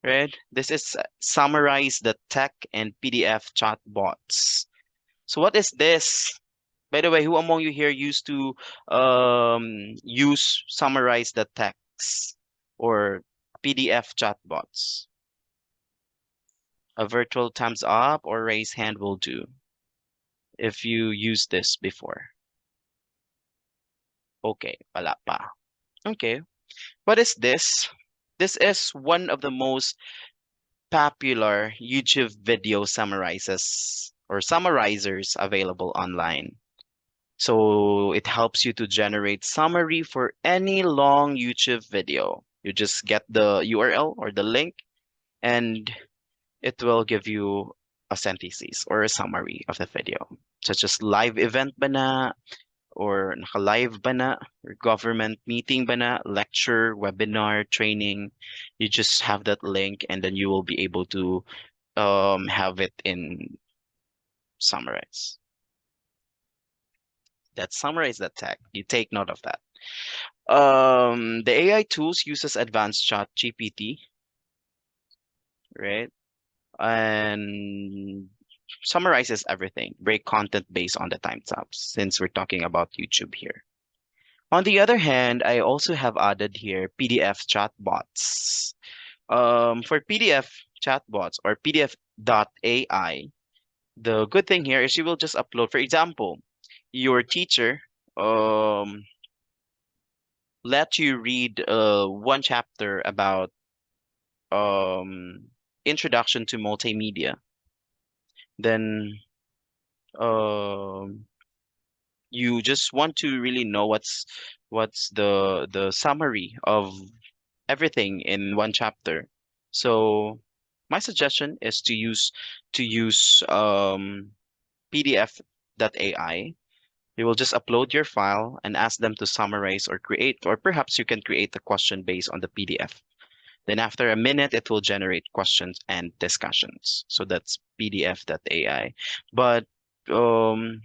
right? This is summarize the tech and PDF chatbots. So what is this? By the way, who among you here used to use summarize the text or PDF chatbots? A virtual thumbs up or raise hand will do if you used this before. Okay, wala pa. Okay, what is this? This is one of the most popular YouTube video summarizers or summarizers available online. So it helps you to generate summary for any long YouTube video. You just get the URL or the link and it will give you a synthesis or a summary of the video, such as live event ba na, or naka-live ba na, or government meeting ba na, lecture, webinar, training. You just have that link and then you will be able to have it in summarize. That summarize that tag. You take note of that. The AI tools uses advanced chat GPT, right? and summarizes everything, break content based on the timestamps, since we're talking about YouTube here. On the other hand, I also have added here PDF chatbots. For PDF chatbots or PDF.ai, the good thing here is you will just upload, for example, your teacher um, let you read one chapter about introduction to multimedia. Then um, you just want to really know what's the summary of everything in one chapter. So my suggestion is to use PDF.ai. You will just upload your file and ask them to summarize or create, or perhaps you can create a question based on the PDF. Then after a minute, it will generate questions and discussions. So that's PDF.ai. But um,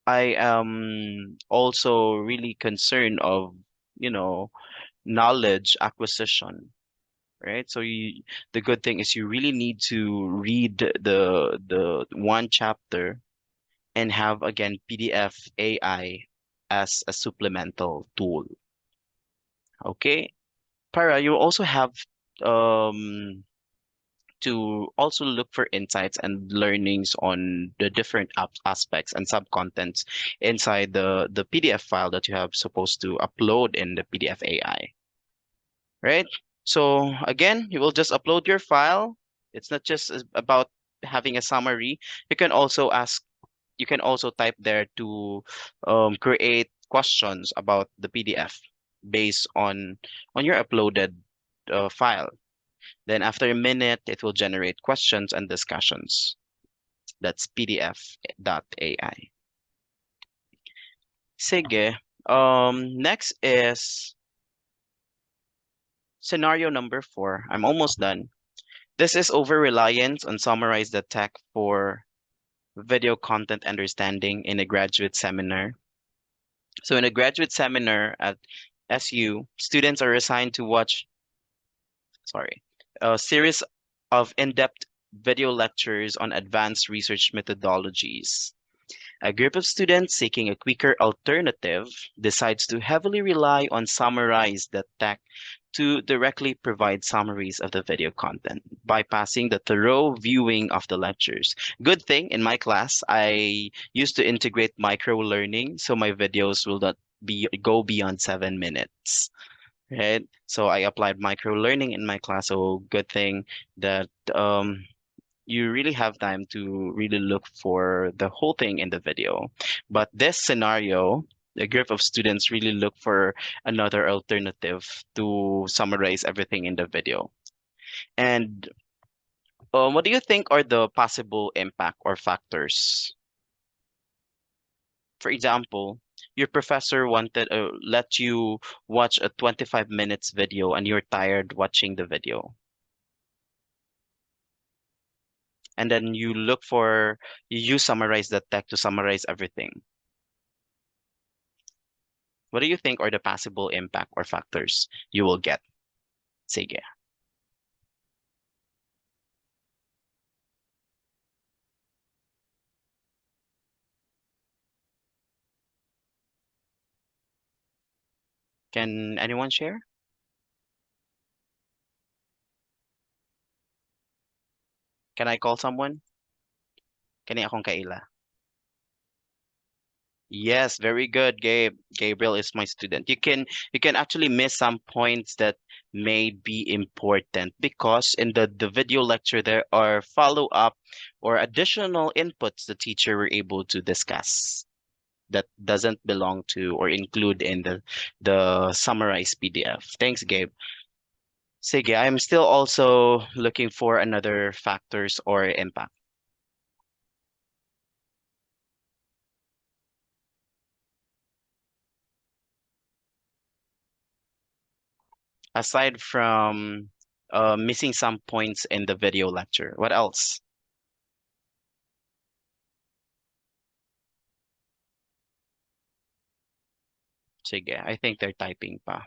I am also really concerned of, you know, knowledge acquisition, right? So the good thing is you really need to read the one chapter and have again PDF AI as a supplemental tool. Okay. Para, you also have um to also look for insights and learnings on the different aspects and subcontents inside the PDF file that you have supposed to upload in the PDF AI, right? So again, you will just upload your file. It's not just about having a summary. You can also ask, you can also type there to create questions about the PDF based on your uploaded file. Then after a minute, it will generate questions and discussions. That's PDF.ai. Sige. Next is scenario number 4. I'm almost done. This is over reliance on summarize the tech for video content understanding in a graduate seminar. So in a graduate seminar at SU, students are assigned to watch, sorry, a series of in-depth video lectures on advanced research methodologies. A group of students seeking a quicker alternative decides to heavily rely on Summarize the Tech to directly provide summaries of the video content, bypassing the thorough viewing of the lectures. Good thing in my class, I used to integrate micro learning, so my videos will not go beyond 7 minutes. Right? So I applied micro learning in my class. So good thing that you really have time to really look for the whole thing in the video. But this scenario, a group of students really look for another alternative to summarize everything in the video. And what do you think are the possible impact or factors? For example, your professor wanted let you watch a 25 minutes video and you're tired watching the video. And then you summarize the text to summarize everything. What do you think are the possible impact or factors you will get? Sige. Can anyone share? Can I call someone? Kani akong kaila. Yes, very good, Gabe. Gabriel is my student. You can actually miss some points that may be important because in the video lecture there are follow-up or additional inputs the teacher were able to discuss that doesn't belong to or include in the summarized PDF. Thanks, Gabe. Sige, I'm still also looking for another factors or impact. Aside from missing some points in the video lecture, what else? Sige, I think they're typing pa.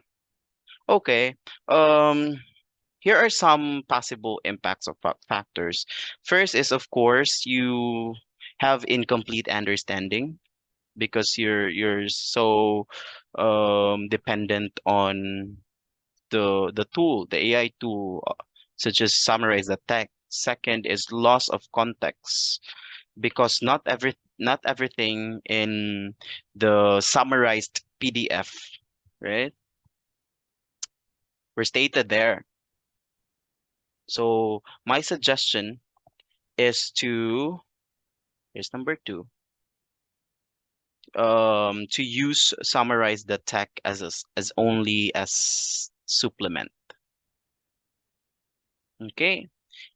Okay. Um, here are some possible impacts of factors. First is, of course, you have incomplete understanding because you're so dependent on the tool, the AI tool, such as summarize the text. Second is loss of context because not everything in the summarized PDF, right, were stated there. So my suggestion is to here's number two, to use summarize the text as only as supplement. Okay.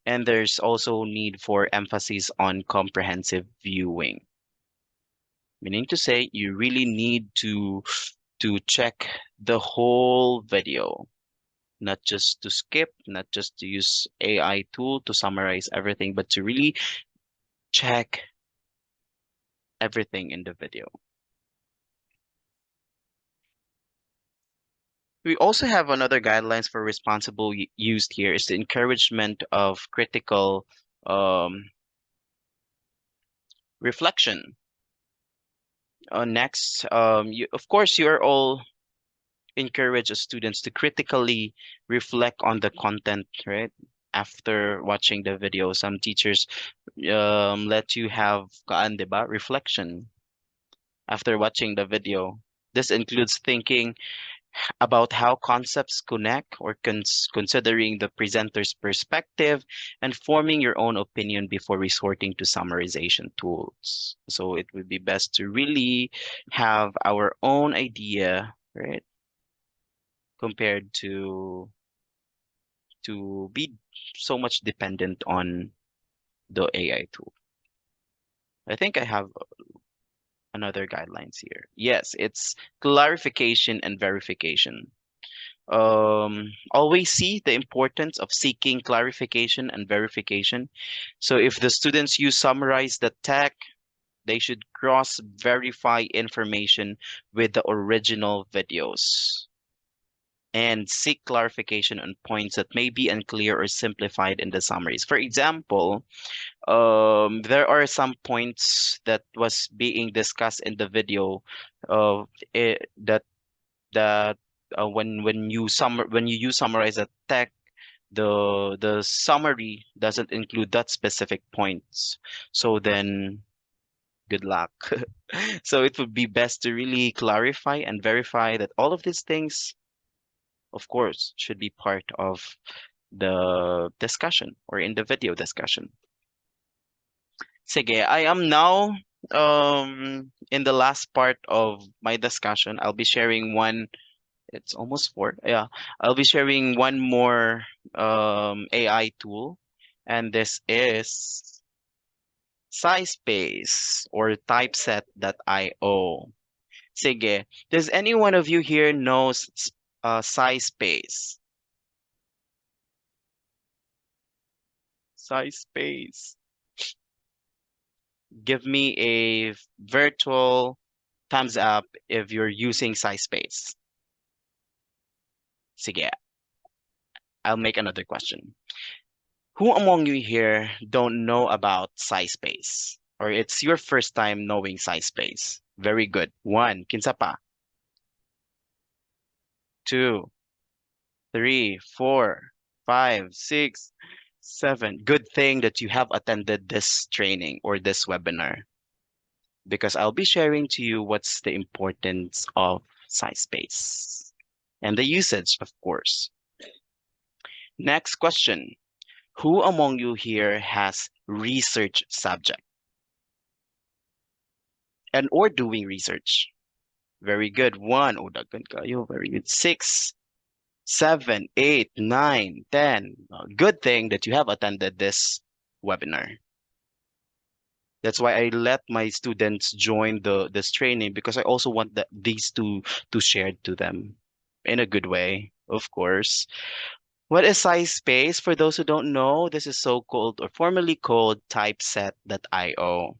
And there's also need for emphasis on comprehensive viewing, meaning to say you really need to check the whole video, not just to skip, not just to use AI tool to summarize everything, but to really check everything in the video. We also have another guidelines for responsible use here is the encouragement of critical um, reflection. Next, of course, you are all encourage students to critically reflect on the content, right? After watching the video, some teachers let you have kaan, diba? Reflection after watching the video. This includes thinking about how concepts connect or considering the presenter's perspective and forming your own opinion before resorting to summarization tools. So it would be best to really have our own idea, right? Compared to be so much dependent on the AI tool. I think I have another guidelines here. Yes, it's clarification and verification. Always see the importance of seeking clarification and verification. So if the students use summarize the text, they should cross verify information with the original videos and seek clarification on points that may be unclear or simplified in the summaries. For example, there are some points that was being discussed in the video that when you use summarize a text, the summary doesn't include that specific points. So then good luck. So it would be best to really clarify and verify that all of these things, of course, should be part of the discussion or in the video discussion. Sige, I am now in the last part of my discussion. I'll be sharing one, it's almost four. Yeah, I'll be sharing one more AI tool, and this is SciSpace or typeset.io. Sige, does any one of you here knows SciSpace? SciSpace. Give me a virtual thumbs up if you're using SciSpace. Sige, I'll make another question. Who among you here don't know about SciSpace? Or it's your first time knowing SciSpace? Very good. One, kinsa pa? Two, three, four, five, six, seven. Good thing that you have attended this training or this webinar because I'll be sharing to you what's the importance of SciSpace and the usage, of course. Next question. Who among you here has research subject and or doing research? Very good. One. Oh, daghan kayo. Very good. Six, seven, eight, nine, 10. Good thing that you have attended this webinar. That's why I let my students join this training because I also want these to share to them in a good way, of course. What is SciSpace? For those who don't know, this is so-called or formerly called typeset.io.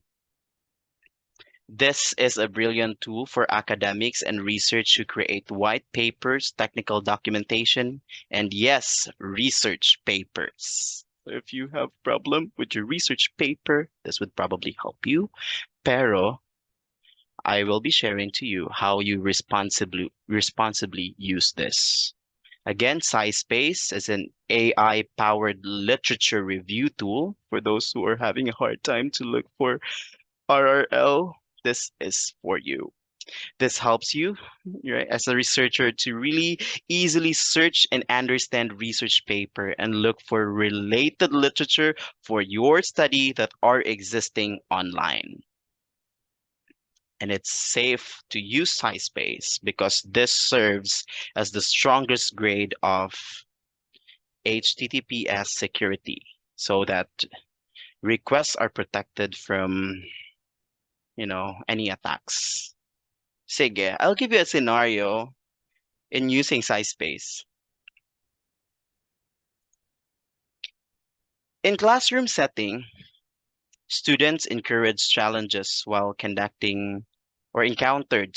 This is a brilliant tool for academics and research to create white papers, technical documentation, and yes, research papers. So if you have problem with your research paper, this would probably help you. Pero I will be sharing to you how you responsibly use this. Again, SciSpace is an AI-powered literature review tool for those who are having a hard time to look for RRL. This is for you. This helps you, right, as a researcher to really easily search and understand research paper and look for related literature for your study that are existing online. And it's safe to use SciSpace because this serves as the strongest grade of HTTPS security so that requests are protected from, any attacks. Sige, I'll give you a scenario in using SciSpace. In classroom setting, students encourage challenges while conducting or encountered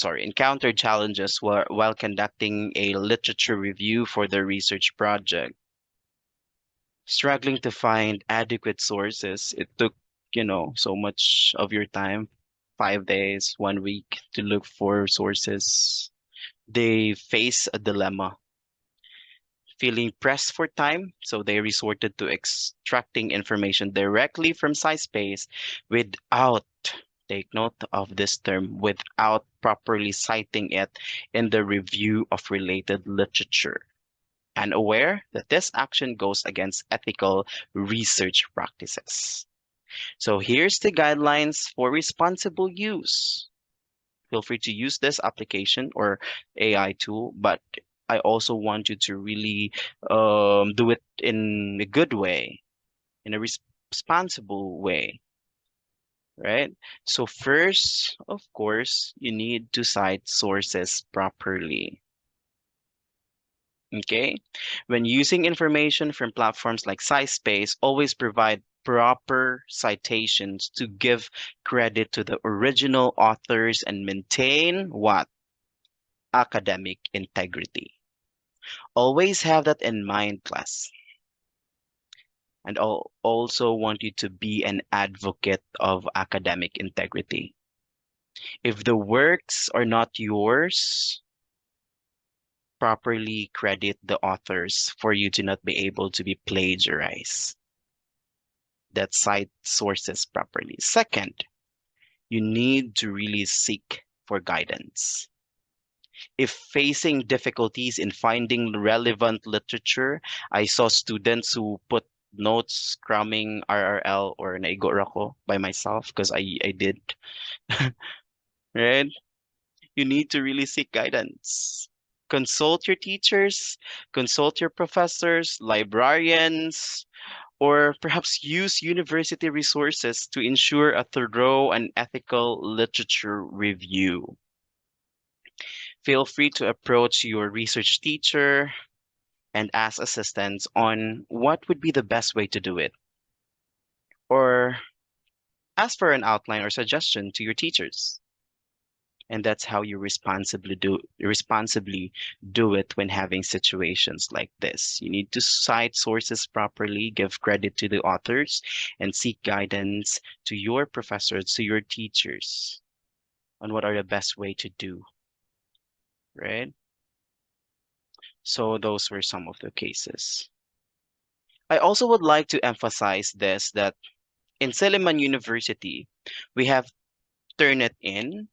challenges while conducting a literature review for their research project. Struggling to find adequate sources. It took, so much of your time, 5 days, 1 week to look for sources. They face a dilemma, feeling pressed for time, so they resorted to extracting information directly from SciSpace without, take note of this term, without properly citing it in the review of related literature, and aware that this action goes against ethical research practices. So here's the guidelines for responsible use. Feel free to use this application or AI tool, but I also want you to really do it in a good way, in a responsible way, right? So first, of course, you need to cite sources properly. Okay? When using information from platforms like SciSpace, always provide proper citations to give credit to the original authors and maintain what? Academic integrity. Always have that in mind, class. And I'll also want you to be an advocate of academic integrity. If the works are not yours, properly credit the authors for you to not be able to be plagiarized. That cite sources properly. Second, you need to really seek for guidance. If facing difficulties in finding relevant literature, I saw students who put notes cramming RRL or naigora ko by myself because I did, right? You need to really seek guidance. Consult your teachers, consult your professors, librarians, or perhaps use university resources to ensure a thorough and ethical literature review. Feel free to approach your research teacher and ask assistance on what would be the best way to do it, or ask for an outline or suggestion to your teachers. And that's how you responsibly do it when having situations like this. You need to cite sources properly, give credit to the authors, and seek guidance to your professors, to your teachers on what are the best way to do, right? So those were some of the cases. I also would like to emphasize this that in Silliman University, we have Turnitin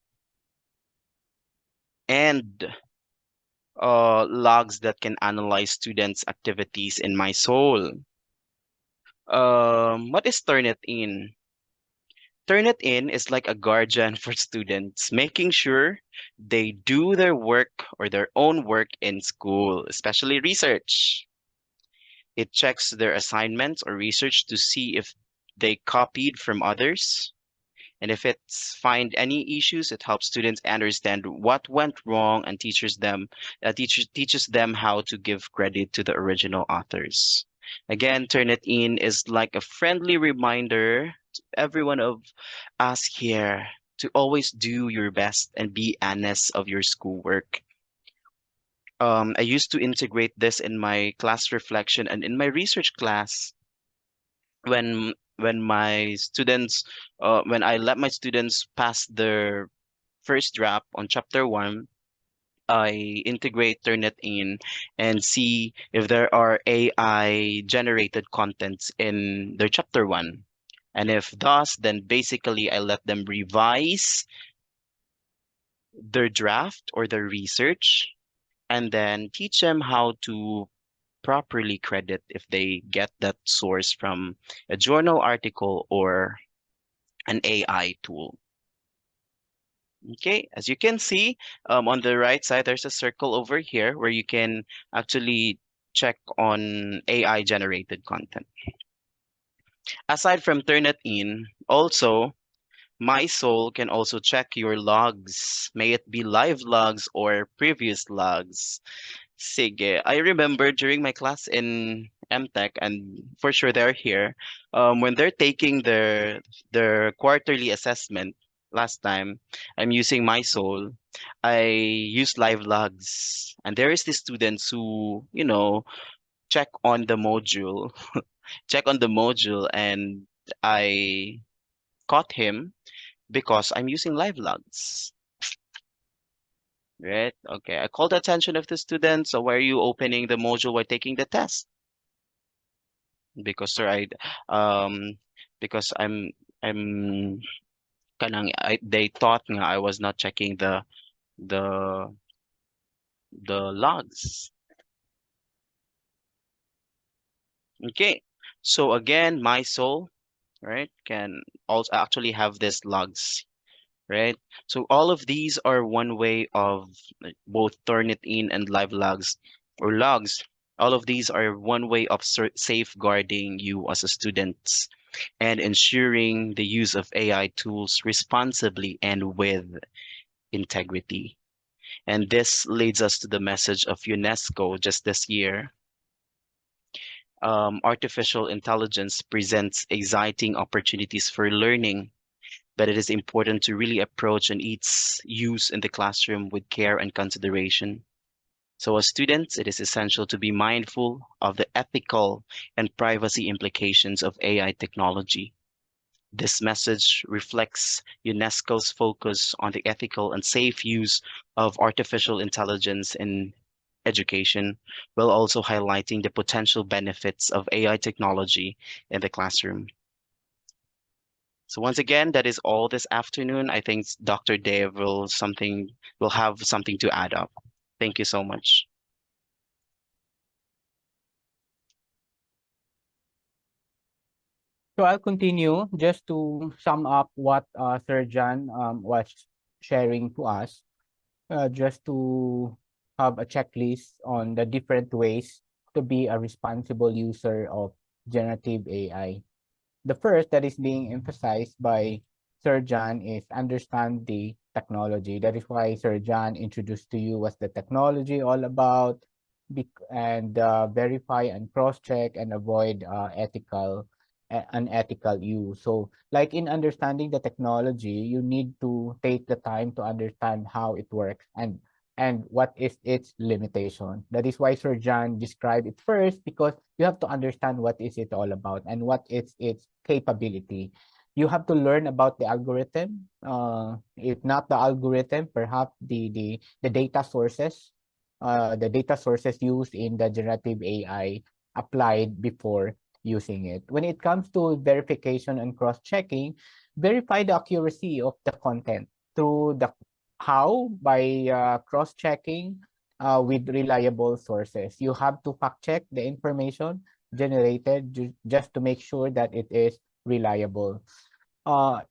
and logs that can analyze students' activities in my soul. What is Turnitin? Turnitin is like a guardian for students, making sure they do their work or their own work in school, especially research. It checks their assignments or research to see if they copied from others. And if it's find any issues, it helps students understand what went wrong and teaches them how to give credit to the original authors. Again, Turnitin is like a friendly reminder to every one of us here to always do your best and be honest of your schoolwork. I used to integrate this in my class reflection and in my research class when my students when I let my students pass their first draft on chapter one. I integrate Turnitin and see if there are AI generated contents in their chapter one. And if thus, then basically I let them revise their draft or their research and then teach them how to properly credit if they get that source from a journal article or an AI tool. Okay, as you can see, on the right side, there's a circle over here where you can actually check on AI generated content. Aside from Turnitin, also, My Soul can also check your logs, may it be live logs or previous logs. Sige. I remember during my class in MTech, and for sure they're here, when they're taking their quarterly assessment last time, I'm using My Soul. I use live logs, and there is the students who, check on the module, check on the module, and I caught him because I'm using live logs. Right? Okay. I called the attention of the students. So why are you opening the module while taking the test? Because sir, um because I'm they thought nga I was not checking the the logs. Okay. So again, my soul, right, can also actually have this logs, right? So all of these are one way of both Turnitin and live logs or logs. All of these are one way of safeguarding you as a student and ensuring the use of AI tools responsibly and with integrity. And this leads us to the message of UNESCO just this year. Artificial intelligence presents exciting opportunities for learning, but it is important to really approach and its use in the classroom with care and consideration. So, as students, it is essential to be mindful of the ethical and privacy implications of AI technology. This message reflects UNESCO's focus on the ethical and safe use of artificial intelligence in education, while also highlighting the potential benefits of AI technology in the classroom. So once again, that is all this afternoon. I think Dr. Dave will have something to add up. Thank you so much. So I'll continue just to sum up what Sir John was sharing to us, just to have a checklist on the different ways to be a responsible user of generative AI. The first that is being emphasized by Sir John is understand the technology. That is why Sir John introduced to you what's the technology all about, and verify and cross-check and avoid unethical use. So, like in understanding the technology, you need to take the time to understand how it works and what is its limitation. That is why Sir John described it first, because you have to understand what is it all about and what is its capability. You have to learn about the algorithm. If not the algorithm, perhaps the data sources used in the generative AI applied before using it. When it comes to verification and cross-checking, verify the accuracy of the content through the how by cross-checking with reliable sources. You have to fact-check the information generated just to make sure that it is reliable. Uh,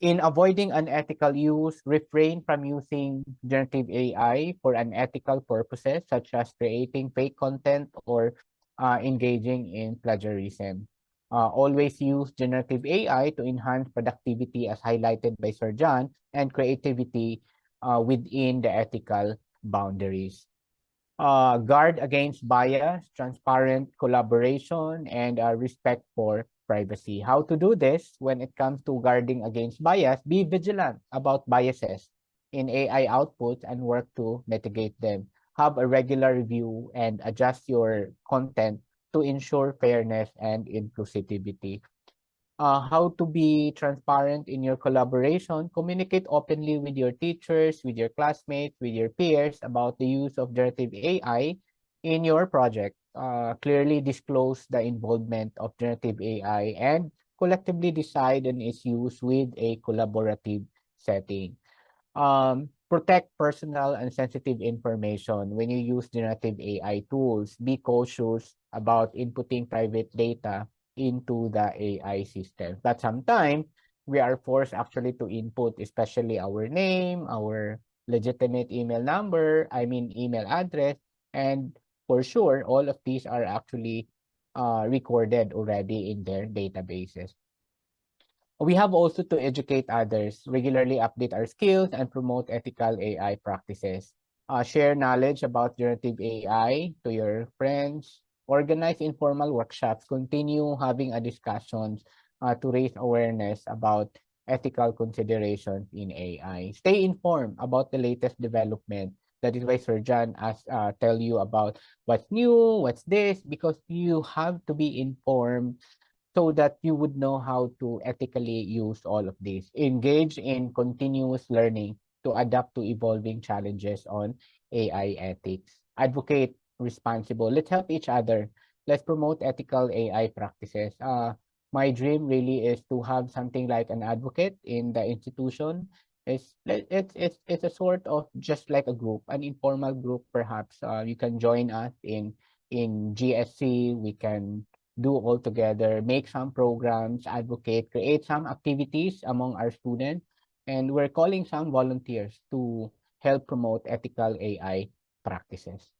in avoiding unethical use, refrain from using generative AI for unethical purposes, such as creating fake content or engaging in plagiarism. Always use generative AI to enhance productivity, as highlighted by Sir John, and creativity within the ethical boundaries. Guard against bias, transparent collaboration, and respect for privacy. How to do this when it comes to guarding against bias? Be vigilant about biases in AI outputs and work to mitigate them. Have a regular review and adjust your content to ensure fairness and inclusivity. How to be transparent in your collaboration, communicate openly with your teachers, with your classmates, with your peers about the use of generative AI in your project. Clearly disclose the involvement of generative AI and collectively decide on its use with a collaborative setting. Protect personal and sensitive information when you use generative AI tools. Be cautious about inputting private data into the AI system. But sometimes we are forced actually to input, especially our name, our legitimate email number, I mean email address, and for sure, all of these are actually recorded already in their databases. We have also to educate others, regularly update our skills, and promote ethical AI practices. Share knowledge about generative AI to your friends. Organize informal workshops. Continue having a discussions to raise awareness about ethical considerations in AI. Stay informed about the latest development. That is why Sir John tell you about what's new, what's this, because you have to be informed so that you would know how to ethically use all of this. Engage in continuous learning to adapt to evolving challenges on AI ethics. Advocate responsible. Let's help each other. Let's promote ethical AI practices. My dream really is to have something like an advocate in the institution. It's a sort of just like a group, an informal group perhaps. You can join us in GSC. We can do all together, make some programs, advocate, create some activities among our students. And we're calling some volunteers to help promote ethical AI practices.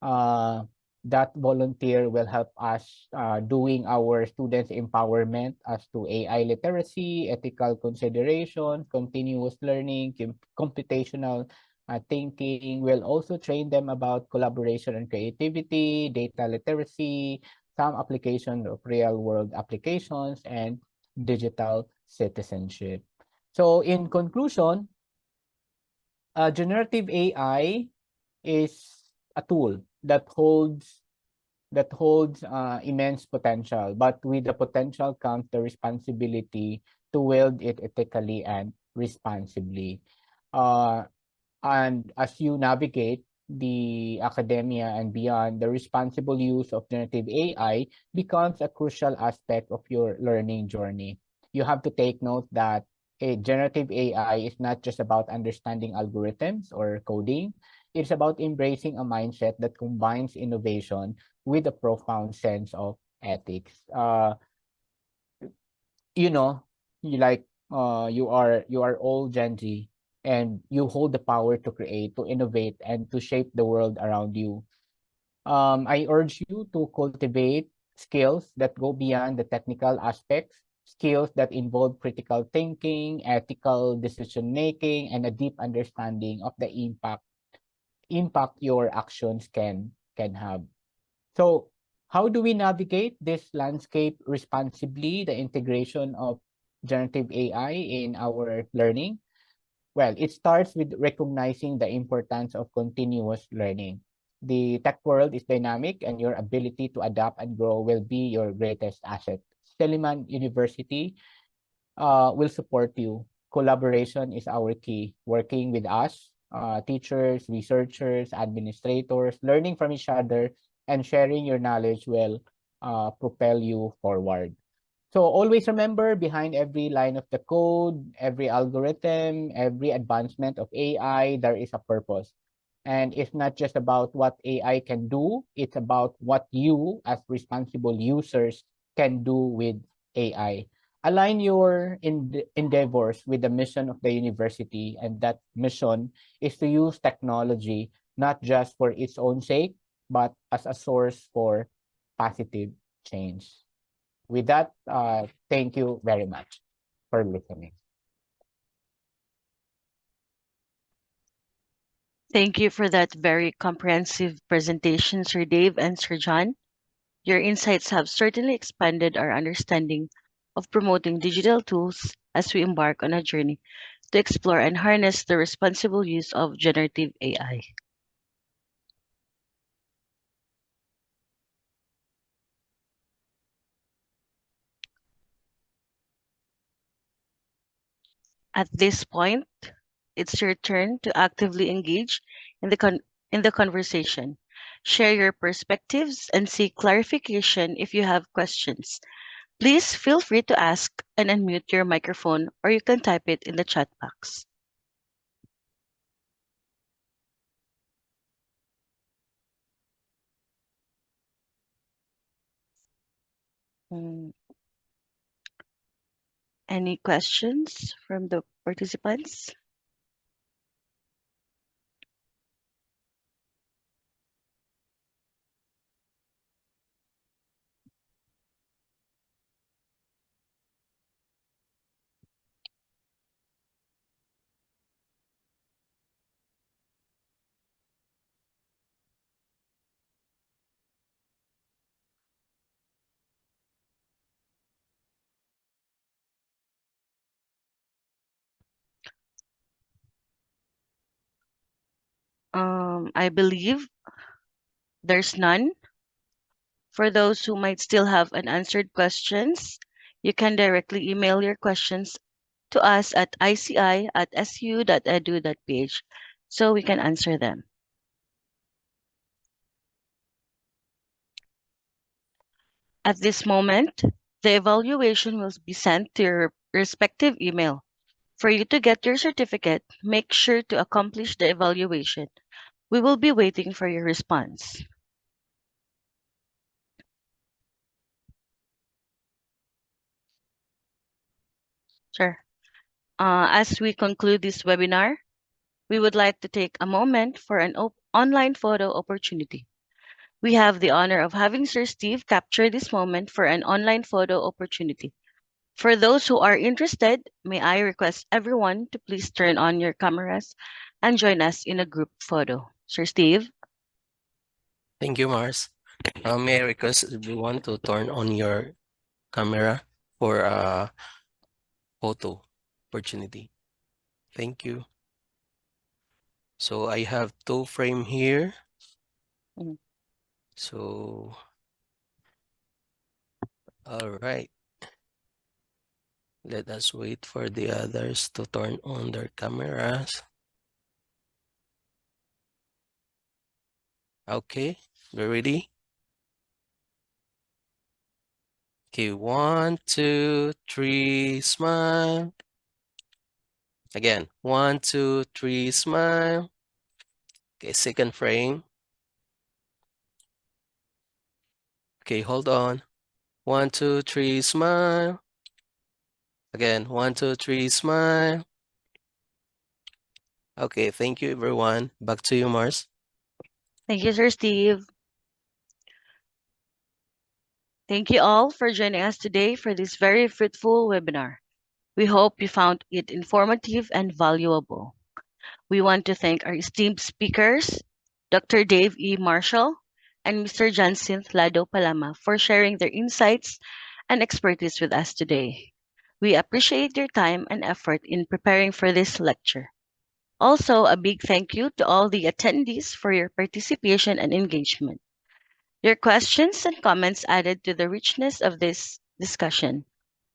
Uh, that volunteer will help us doing our students' empowerment as to AI literacy, ethical consideration, continuous learning, computational thinking. We'll also train them about collaboration and creativity, data literacy, some application of real world applications, and digital citizenship. So in conclusion, generative AI is a tool that holds immense potential, but with the potential comes the responsibility to wield it ethically and responsibly. Uh, and as you navigate the academia and beyond, the responsible use of generative AI becomes a crucial aspect of your learning journey. You have to take note that a generative AI is not just about understanding algorithms or coding. It's about embracing a mindset that combines innovation with a profound sense of ethics. You know, you are all Gen Z, and you hold the power to create, to innovate, and to shape the world around you. I urge you to cultivate skills that go beyond the technical aspects, skills that involve critical thinking, ethical decision making, and a deep understanding of the impact your actions can have. So, how do we navigate this landscape responsibly, the integration of generative AI in our learning? Well, it starts with recognizing the importance of continuous learning. The tech world is dynamic, and your ability to adapt and grow will be your greatest asset. Silliman University will support you. Collaboration is our key. Working with us, teachers, researchers, administrators, learning from each other, and sharing your knowledge will propel you forward. So always remember, behind every line of the code, every algorithm, every advancement of AI, there is a purpose. And it's not just about what AI can do, it's about what you as responsible users can do with AI. Align your endeavors with the mission of the university, and that mission is to use technology not just for its own sake, but as a source for positive change. With that, thank you very much for listening. Thank you for that very comprehensive presentation, Sir Dave and Sir John. Your insights have certainly expanded our understanding of promoting digital tools as we embark on a journey to explore and harness the responsible use of generative AI. At this point, it's your turn to actively engage in in the conversation. Share your perspectives and seek clarification if you have questions. Please feel free to ask and unmute your microphone, or you can type it in the chat box. Mm, Any questions from the participants? I believe there's none. For those who might still have unanswered questions, you can directly email your questions to us at ici@su.edu.ph so we can answer them. At this moment, the evaluation will be sent to your respective email. For you to get your certificate, make sure to accomplish the evaluation. We will be waiting for your response. Sure. As we conclude this webinar, we would like to take a moment for an online photo opportunity. We have the honor of having Sir Steve capture this moment for an online photo opportunity. For those who are interested, may I request everyone to please turn on your cameras and join us in a group photo. Sir Steve? Thank you, Mars. May I request everyone to turn on your camera for a photo opportunity. Thank you. So I have two frame here. Mm. So, all right. Let us wait for the others to turn on their cameras. Okay, we're ready. Okay, 1, 2, 3, smile. Again, 1, 2, 3, smile. Okay, second frame. Okay, hold on. 1, 2, 3, smile. Again, 1, 2, 3, smile. Okay, thank you, everyone. Back to you, Mars. Thank you, Sir Steve. Thank you all for joining us today for this very fruitful webinar. We hope you found it informative and valuable. We want to thank our esteemed speakers, Dr. Dave E. Marshall and Mr. Jacinth Lado Palama, for sharing their insights and expertise with us today. We appreciate your time and effort in preparing for this lecture. Also, a big thank you to all the attendees for your participation and engagement. Your questions and comments added to the richness of this discussion.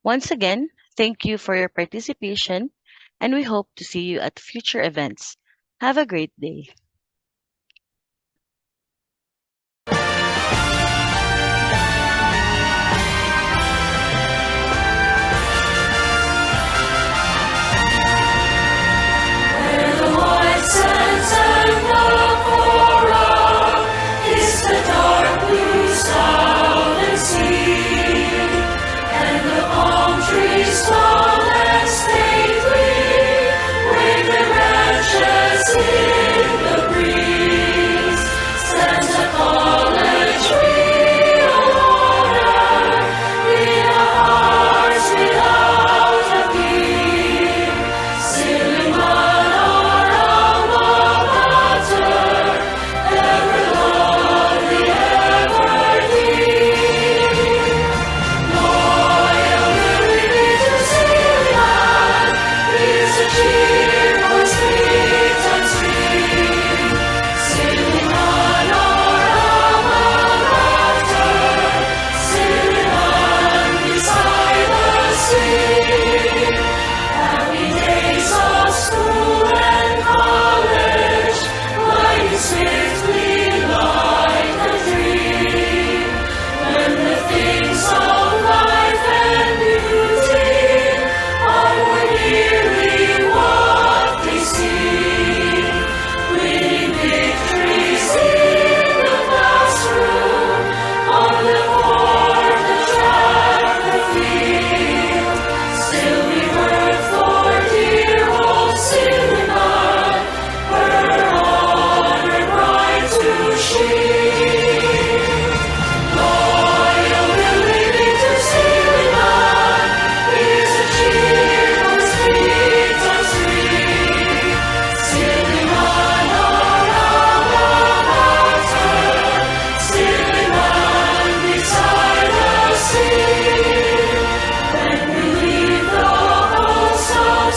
Once again, thank you for your participation, and we hope to see you at future events. Have a great day. Trees tall and stately, wave their branches in the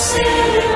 Silliman.